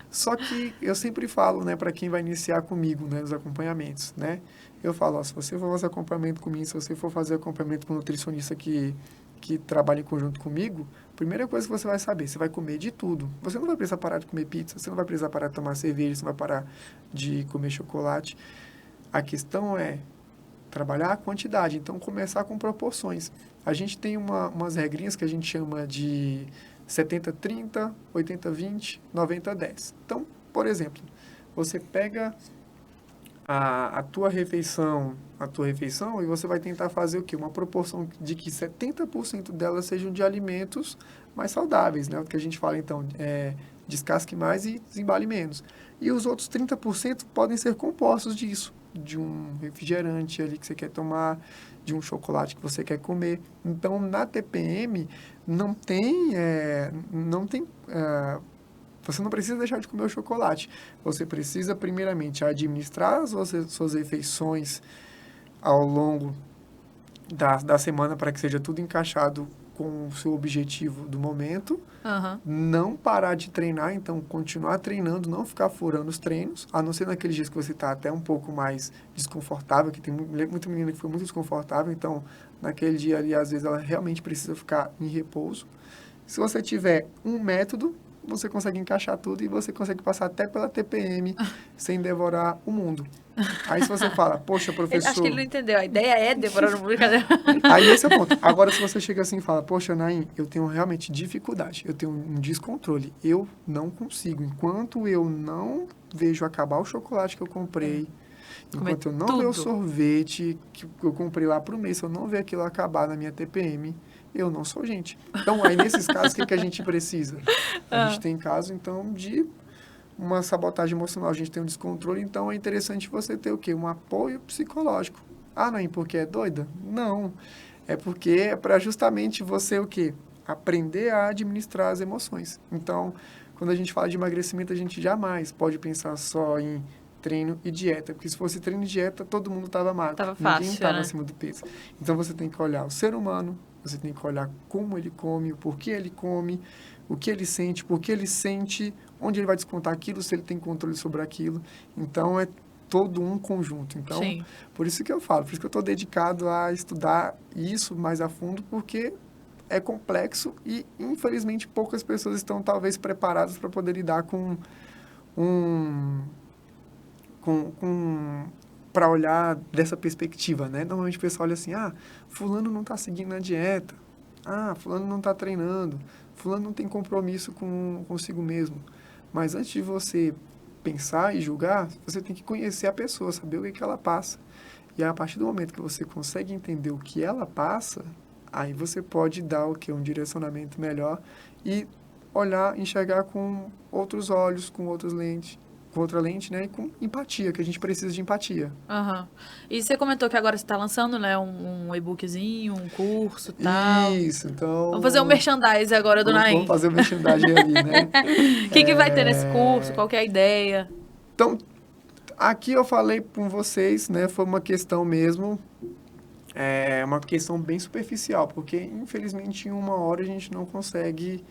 Só que eu sempre falo, né, para quem vai iniciar comigo, né, os acompanhamentos, né? Eu falo, ó, se você for fazer acompanhamento comigo, se você for fazer acompanhamento com um nutricionista que trabalha em conjunto comigo, a primeira coisa que você vai saber, você vai comer de tudo. Você não vai precisar parar de comer pizza, você não vai precisar parar de tomar cerveja, você não vai parar de comer chocolate. A questão é trabalhar a quantidade, então começar com proporções. A gente tem umas regrinhas que a gente chama de 70-30, 80-20, 90-10. Então, por exemplo, você pega a tua refeição e você vai tentar fazer o quê? Uma proporção de que 70% delas sejam de alimentos mais saudáveis, né? O que a gente fala, então, descasque mais e desembale menos. E os outros 30% podem ser compostos disso, de um refrigerante ali que você quer tomar, de um chocolate que você quer comer. Então, na TPM, você não precisa deixar de comer o chocolate. Você precisa, primeiramente, administrar as suas refeições ao longo da semana para que seja tudo encaixado com o seu objetivo do momento. Uhum. Não parar de treinar, então continuar treinando, não ficar furando os treinos, a não ser naqueles dias que você está até um pouco mais desconfortável, que tem muita menina que foi muito desconfortável, então naquele dia ali, às vezes, ela realmente precisa ficar em repouso. Se você tiver um método, você consegue encaixar tudo e você consegue passar até pela TPM sem devorar o mundo. Aí se você fala, poxa, professor... Acho que ele não entendeu. A ideia é devorar o mundo. Aí esse é o ponto. Agora, se você chega assim e fala, poxa, Naim, eu tenho realmente dificuldade, eu tenho um descontrole, eu não consigo. Enquanto eu não vejo acabar o chocolate que eu comprei, enquanto eu não ver o sorvete que eu comprei lá pro mês, se eu não ver aquilo acabar na minha TPM... eu não sou gente. Então, aí nesses casos, o que a gente precisa? A gente tem caso, então, de uma sabotagem emocional, a gente tem um descontrole, então é interessante você ter o quê? Um apoio psicológico. Ah, não, porque é doida? Não. É porque é para justamente você o quê? Aprender a administrar as emoções. Então, quando a gente fala de emagrecimento, a gente jamais pode pensar só em treino e dieta, porque se fosse treino e dieta, todo mundo estava magro. Ninguém estava acima do peso. Então, você tem que olhar o ser humano, você tem que olhar como ele come, o porquê ele come, o que ele sente, por que ele sente, onde ele vai descontar aquilo, se ele tem controle sobre aquilo. Então, é todo um conjunto. Então, Sim. Por isso que eu falo, por isso que eu estou dedicado a estudar isso mais a fundo, porque é complexo e, infelizmente, poucas pessoas estão, talvez, preparadas para poder lidar para olhar dessa perspectiva, né? Normalmente o pessoal olha assim, fulano não está seguindo a dieta, fulano não está treinando, fulano não tem compromisso consigo mesmo. Mas antes de você pensar e julgar, você tem que conhecer a pessoa, saber o que ela passa. E a partir do momento que você consegue entender o que ela passa, aí você pode dar um direcionamento melhor e olhar, enxergar com outros olhos, com outra lente, né? E com empatia, que a gente precisa de empatia. Aham. E você comentou que agora você está lançando, né, um e-bookzinho, um curso e tal. Isso, então... Vamos fazer um merchandise agora do Naim. Vamos fazer o merchandising ali, né? O que vai ter nesse curso? Qual que é a ideia? Então, aqui eu falei com vocês, né? Foi uma questão mesmo, uma questão bem superficial, porque, infelizmente, em 1 hora a gente não consegue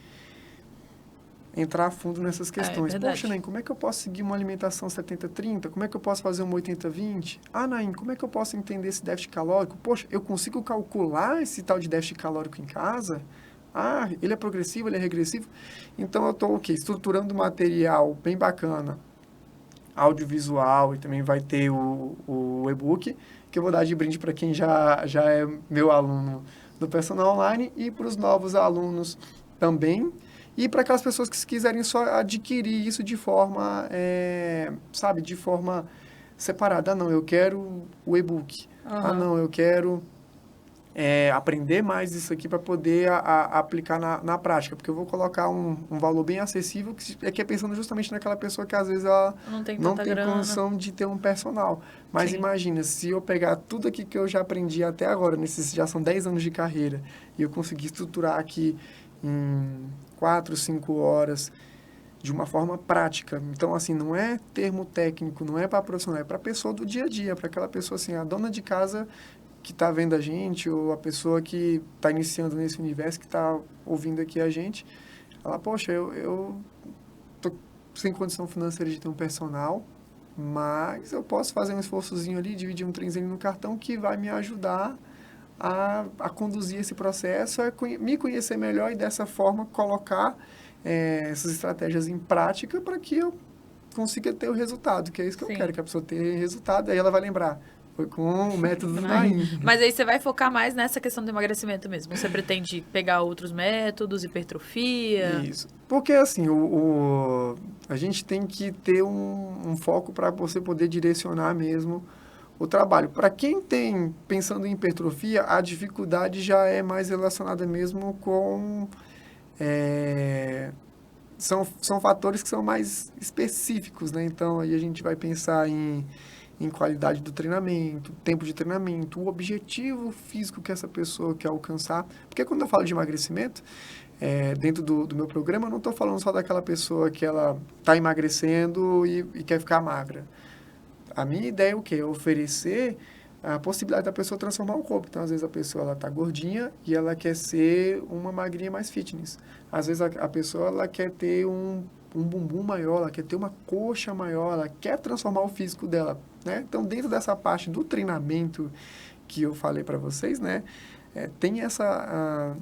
entrar a fundo nessas questões. Verdade. Poxa, Naim, como é que eu posso seguir uma alimentação 70-30? Como é que eu posso fazer um 80-20? Ah, Naim, como é que eu posso entender esse déficit calórico? Poxa, eu consigo calcular esse tal de déficit calórico em casa? Ah, ele é progressivo, ele é regressivo? Então, eu estou estruturando material bem bacana, audiovisual, e também vai ter o e-book, que eu vou dar de brinde para quem já é meu aluno do Personal Online e para os novos alunos também. E para aquelas pessoas que quiserem só adquirir isso de forma, de forma separada. Ah, não, eu quero o e-book. Ah, não, eu quero aprender mais isso aqui para poder aplicar na prática. Porque eu vou colocar um valor bem acessível, que é pensando justamente naquela pessoa que às vezes ela não tem condição de ter um personal. Mas imagina, se eu pegar tudo aqui que eu já aprendi até agora, já são 10 anos de carreira, e eu conseguir estruturar aqui em 4, 5 horas, de uma forma prática. Então, assim, não é termo técnico, não é para profissional, é para a pessoa do dia a dia, para aquela pessoa, assim, a dona de casa que está vendo a gente, ou a pessoa que está iniciando nesse universo, que está ouvindo aqui a gente, ela, poxa, eu tô sem condição financeira de ter um personal, mas eu posso fazer um esforçozinho ali, dividir um trenzinho no cartão que vai me ajudar a conduzir esse processo, me conhecer melhor e dessa forma colocar essas estratégias em prática para que eu consiga ter o resultado, que é isso que eu quero, que a pessoa tenha resultado, aí ela vai lembrar, foi com o método do Naim. Mas aí você vai focar mais nessa questão do emagrecimento mesmo, você pretende pegar outros métodos, hipertrofia? Isso, porque assim, a gente tem que ter um foco para você poder direcionar mesmo o trabalho. Para quem tem, pensando em hipertrofia, a dificuldade já é mais relacionada mesmo com... São fatores que são mais específicos, né? Então, aí a gente vai pensar em qualidade do treinamento, tempo de treinamento, o objetivo físico que essa pessoa quer alcançar. Porque quando eu falo de emagrecimento, dentro do meu programa, eu não estou falando só daquela pessoa que ela está emagrecendo e quer ficar magra. A minha ideia é o quê? É oferecer a possibilidade da pessoa transformar o corpo. Então, às vezes, a pessoa está gordinha e ela quer ser uma magrinha mais fitness. Às vezes, a pessoa ela quer ter um bumbum maior, ela quer ter uma coxa maior, ela quer transformar o físico dela, né? Então, dentro dessa parte do treinamento que eu falei para vocês, né? Tem essa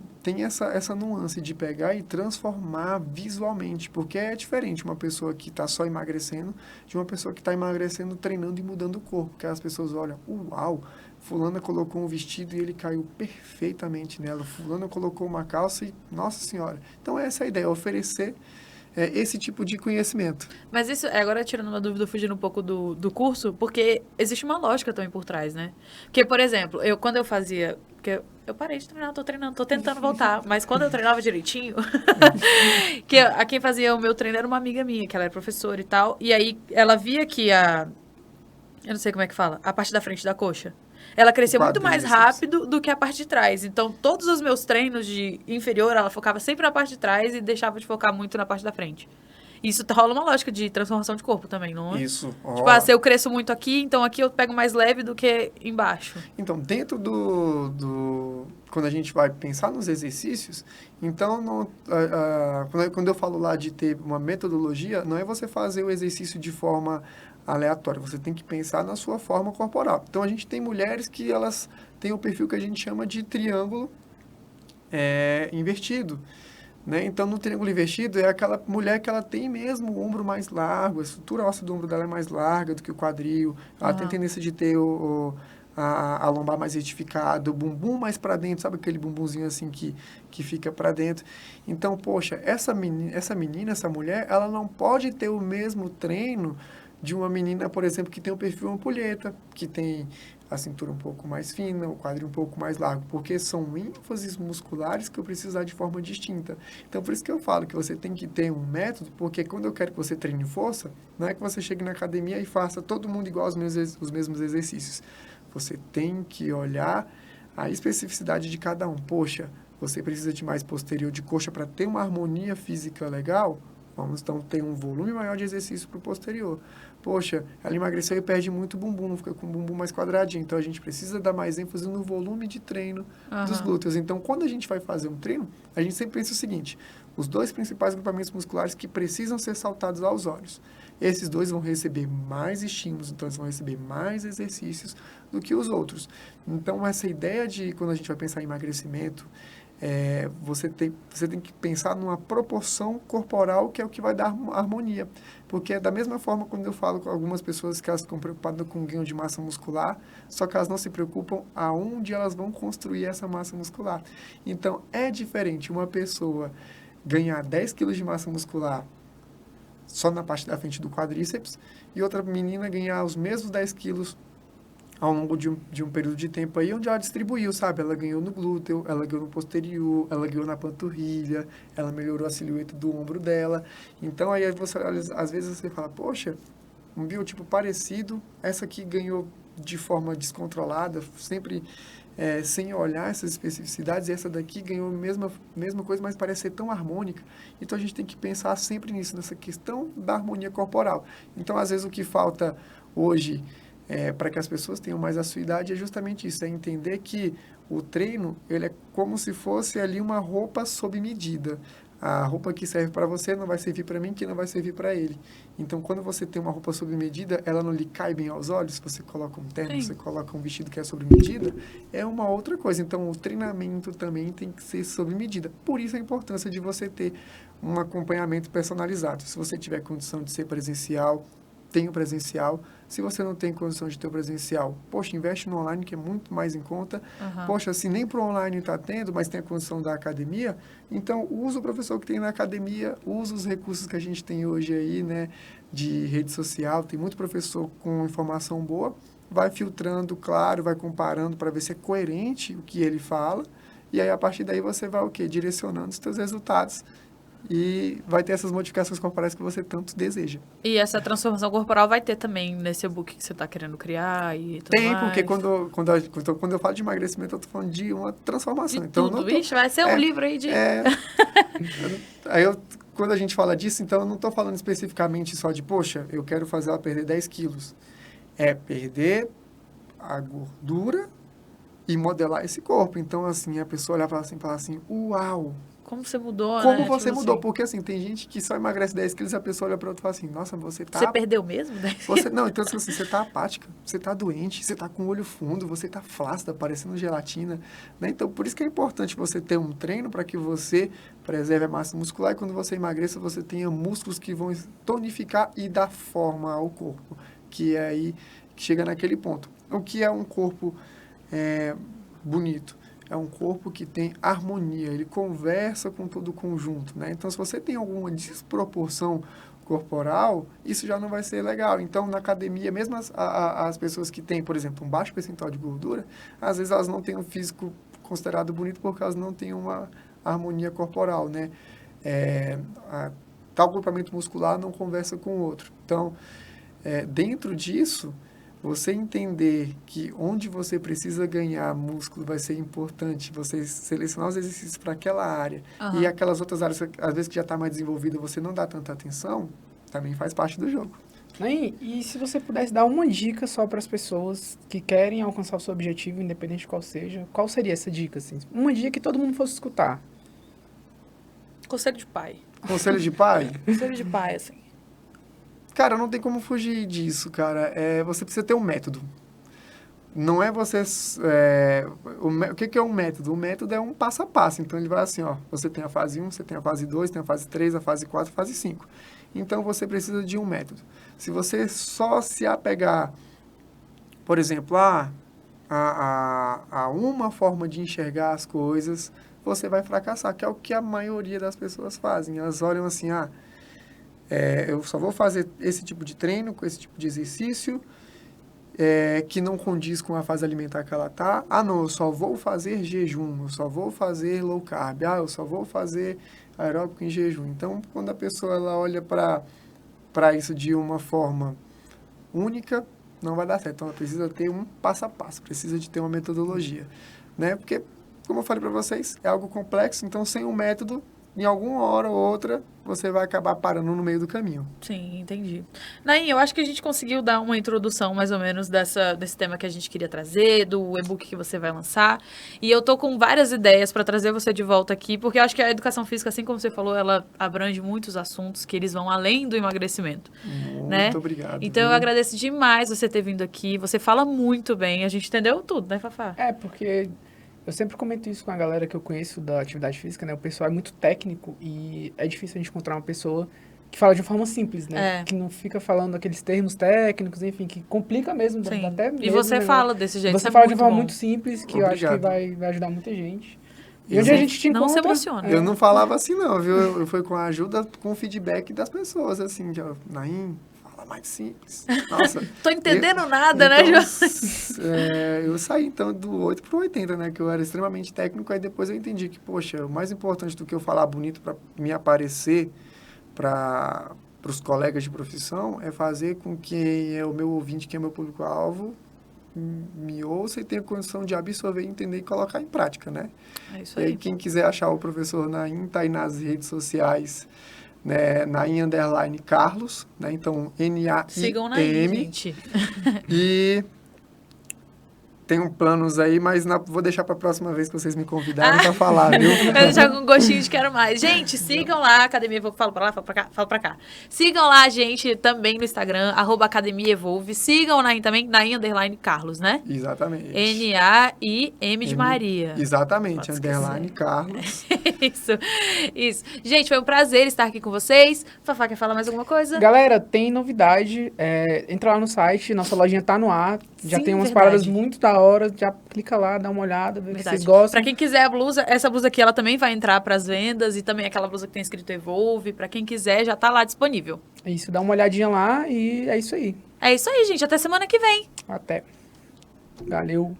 nuance de pegar e transformar visualmente, porque é diferente uma pessoa que está só emagrecendo de uma pessoa que está emagrecendo, treinando e mudando o corpo, porque as pessoas olham, uau, fulana colocou um vestido e ele caiu perfeitamente nela, fulana colocou uma calça e, nossa senhora. Então, essa é a ideia, oferecer esse tipo de conhecimento. Mas isso, agora tirando uma dúvida, fugindo um pouco do curso, porque existe uma lógica também por trás, né? Porque, por exemplo, quando eu fazia... Porque eu parei de treinar, tô treinando, tô tentando voltar. Mas quando eu treinava direitinho, a quem fazia o meu treino era uma amiga minha, que ela era professora e tal. E aí, ela via que eu não sei como é que fala, a parte da frente da coxa. Ela crescia muito mais rápido do que a parte de trás. Então, todos os meus treinos de inferior, ela focava sempre na parte de trás e deixava de focar muito na parte da frente. Isso rola uma lógica de transformação de corpo também, não é? Isso. Tipo, se eu cresço muito aqui, então aqui eu pego mais leve do que embaixo. Então, dentro quando a gente vai pensar nos exercícios, então, quando eu falo lá de ter uma metodologia, não é você fazer o exercício de forma aleatória, você tem que pensar na sua forma corporal. Então, a gente tem mulheres que elas têm o perfil que a gente chama de triângulo invertido. Né? Então, no triângulo invertido, é aquela mulher que ela tem mesmo o ombro mais largo, a estrutura óssea do ombro dela é mais larga do que o quadril, ela tem tendência de ter a lombar mais retificada, o bumbum mais para dentro, sabe aquele bumbumzinho assim que fica para dentro. Então, poxa, essa menina, essa mulher, ela não pode ter o mesmo treino de uma menina, por exemplo, que tem o perfil ampulheta, que tem a cintura um pouco mais fina, o quadril um pouco mais largo, porque são ênfases musculares que eu preciso usar de forma distinta. Então, por isso que eu falo que você tem que ter um método, porque quando eu quero que você treine força, não é que você chegue na academia e faça todo mundo igual os mesmos exercícios. Você tem que olhar a especificidade de cada um. Poxa, você precisa de mais posterior de coxa para ter uma harmonia física legal? Vamos, então, ter um volume maior de exercício para o posterior. Poxa, ela emagreceu e perde muito bumbum, fica com o bumbum mais quadradinho. Então, a gente precisa dar mais ênfase no volume de treino dos glúteos. Então, quando a gente vai fazer um treino, a gente sempre pensa o seguinte, os dois principais agrupamentos musculares que precisam ser saltados aos olhos. Esses dois vão receber mais estímulos, então eles vão receber mais exercícios do que os outros. Então, essa ideia de, quando a gente vai pensar em emagrecimento, você tem que pensar numa proporção corporal que é o que vai dar harmonia. Porque é da mesma forma quando eu falo com algumas pessoas que elas ficam preocupadas com o ganho de massa muscular, só que elas não se preocupam aonde elas vão construir essa massa muscular. Então, é diferente uma pessoa ganhar 10 quilos de massa muscular só na parte da frente do quadríceps e outra menina ganhar os mesmos 10 quilos ao longo de um período de tempo aí, onde ela distribuiu, sabe? Ela ganhou no glúteo, ela ganhou no posterior, ela ganhou na panturrilha, ela melhorou a silhueta do ombro dela. Então, aí você, às vezes você fala, poxa, um biotipo parecido, essa aqui ganhou de forma descontrolada, sempre sem olhar essas especificidades, e essa daqui ganhou a mesma coisa, mas parece ser tão harmônica. Então, a gente tem que pensar sempre nisso, nessa questão da harmonia corporal. Então, às vezes, o que falta hoje para que as pessoas tenham mais a sua idade é justamente isso, é entender que o treino, ele é como se fosse ali uma roupa sob medida. A roupa que serve para você não vai servir para mim, que não vai servir para ele. Então, quando você tem uma roupa sob medida, ela não lhe cai bem aos olhos, você coloca um terno, Sim. Você coloca um vestido que é sob medida, é uma outra coisa. Então, o treinamento também tem que ser sob medida. Por isso a importância de você ter um acompanhamento personalizado. Se você tiver condição de ser presencial, tenha o presencial. Se você não tem condição de ter o presencial, poxa, investe no online, que é muito mais em conta. Poxa, se nem para o online está tendo, mas tem a condição da academia, então usa o professor que tem na academia, usa os recursos que a gente tem hoje aí, né, de rede social. Tem muito professor com informação boa, vai filtrando, claro, vai comparando para ver se é coerente o que ele fala, e aí a partir daí você vai o quê? Direcionando os seus resultados. E vai ter essas modificações corporais que você tanto deseja. E essa transformação corporal vai ter também nesse e-book que você está querendo criar e tudo Tem, mais. porque quando eu falo de emagrecimento, eu estou falando de uma transformação. De então, tudo, vixe, vai ser um livro aí de... Quando a gente fala disso, então eu não estou falando especificamente só de, poxa, eu quero fazer ela perder 10 quilos. É perder a gordura e modelar esse corpo. Então, assim, a pessoa olhar para assim e falar assim, uau! Como você mudou, Como né? você tipo mudou? assim. Porque, assim, tem gente que só emagrece 10 quilos e a pessoa olha para outra e fala assim, nossa, você tá... Você perdeu mesmo 10 quilos? Não, então, assim, você tá apática, você tá doente, você tá com o olho fundo, você tá flácida, parecendo gelatina, né? Então, por isso que é importante você ter um treino para que você preserve a massa muscular e quando você emagreça, você tenha músculos que vão tonificar e dar forma ao corpo, que é aí que chega naquele ponto. O que é um corpo bonito? É um corpo que tem harmonia, ele conversa com todo o conjunto, né? Então, se você tem alguma desproporção corporal, isso já não vai ser legal. Então, na academia, mesmo as pessoas que têm, por exemplo, um baixo percentual de gordura, às vezes elas não têm um físico considerado bonito porque elas não têm uma harmonia corporal, né? Tal grupamento muscular não conversa com o outro. Então, dentro disso... Você entender que onde você precisa ganhar músculo vai ser importante, você selecionar os exercícios para aquela área e aquelas outras áreas, às vezes que já está mais desenvolvida, você não dá tanta atenção, também faz parte do jogo. E se você pudesse dar uma dica só para as pessoas que querem alcançar o seu objetivo, independente de qual seja, qual seria essa dica? Assim? Uma dica que todo mundo fosse escutar. Conselho de pai. Conselho de pai? Conselho de pai, assim. Cara, não tem como fugir disso, cara. Você precisa ter um método. Não é você... o que é um método? O método é um passo a passo. Então, ele vai assim, ó. Você tem a fase 1, você tem a fase 2, tem a fase 3, a fase 4, a fase 5. Então, você precisa de um método. Se você só se apegar, por exemplo, a uma forma de enxergar as coisas, você vai fracassar, que é o que a maioria das pessoas fazem. Elas olham assim, eu só vou fazer esse tipo de treino, com esse tipo de exercício, que não condiz com a fase alimentar que ela tá. Não, eu só vou fazer jejum, eu só vou fazer low carb, eu só vou fazer aeróbico em jejum. Então, quando a pessoa ela olha para isso de uma forma única, não vai dar certo. Então, ela precisa ter um passo a passo, precisa de ter uma metodologia, né? Porque, como eu falei para vocês, é algo complexo, então, sem um método, em alguma hora ou outra, você vai acabar parando no meio do caminho. Sim, entendi. Nain, eu acho que a gente conseguiu dar uma introdução, mais ou menos, desse tema que a gente queria trazer, do e-book que você vai lançar. E eu tô com várias ideias para trazer você de volta aqui, porque eu acho que a educação física, assim como você falou, ela abrange muitos assuntos que eles vão além do emagrecimento. Muito obrigado. Então, eu agradeço demais você ter vindo aqui. Você fala muito bem, a gente entendeu tudo, né, Fafá? Porque eu sempre comento isso com a galera que eu conheço da atividade física, né? O pessoal é muito técnico e é difícil a gente encontrar uma pessoa que fala de uma forma simples, né? Que não fica falando aqueles termos técnicos, enfim, que complica mesmo. Sim. Até mesmo, e você fala desse jeito, você fala de uma forma bom. muito simples, que eu acho que vai ajudar muita gente. E onde Não, a gente te encontra... Não se emociona. Eu não falava assim, não, viu? Eu fui com a ajuda, com o feedback das pessoas, assim, que, Nain, fala mais simples. Nossa. Tô entendendo nada, né, João? Eu saí, então, do 8 pro 80, né? Que eu era extremamente técnico, aí depois eu entendi que, poxa, o mais importante do que eu falar bonito para me aparecer para os colegas de profissão é fazer com que o meu ouvinte, que é meu público-alvo, me ouça e tenha condição de absorver, entender e colocar em prática, né? É isso E aí, aí. quem quiser achar o professor Nain, tá aí nas redes sociais, né? Nain_Carlos, né? Então, Naim. Sigam Nain, gente. E tenho planos aí, mas vou deixar para a próxima vez que vocês me convidarem para falar, viu? Eu deixar com gostinho de quero mais. Gente, sigam lá a Academia Evolve. Fala pra lá, fala pra cá. Sigam lá a gente também no Instagram, @Academia Evolve. Sigam Nain também, Nain_Carlos, né? Exatamente. Naim de Maria. Exatamente, Pode _Carlos. Isso. Gente, foi um prazer estar aqui com vocês. Fafá, quer falar mais alguma coisa? Galera, tem novidade. Entra lá no site, nossa lojinha tá no ar. Já Sim, tem umas verdade. paradas muito da hora. Já clica lá, dá uma olhada, vê o que vocês gostam. Pra quem quiser a blusa, essa blusa aqui, ela também vai entrar pras vendas. E também aquela blusa que tem escrito Evolve. Pra quem quiser, já tá lá disponível. Isso, dá uma olhadinha lá e é isso aí. É isso aí, gente. Até semana que vem. Até. Valeu.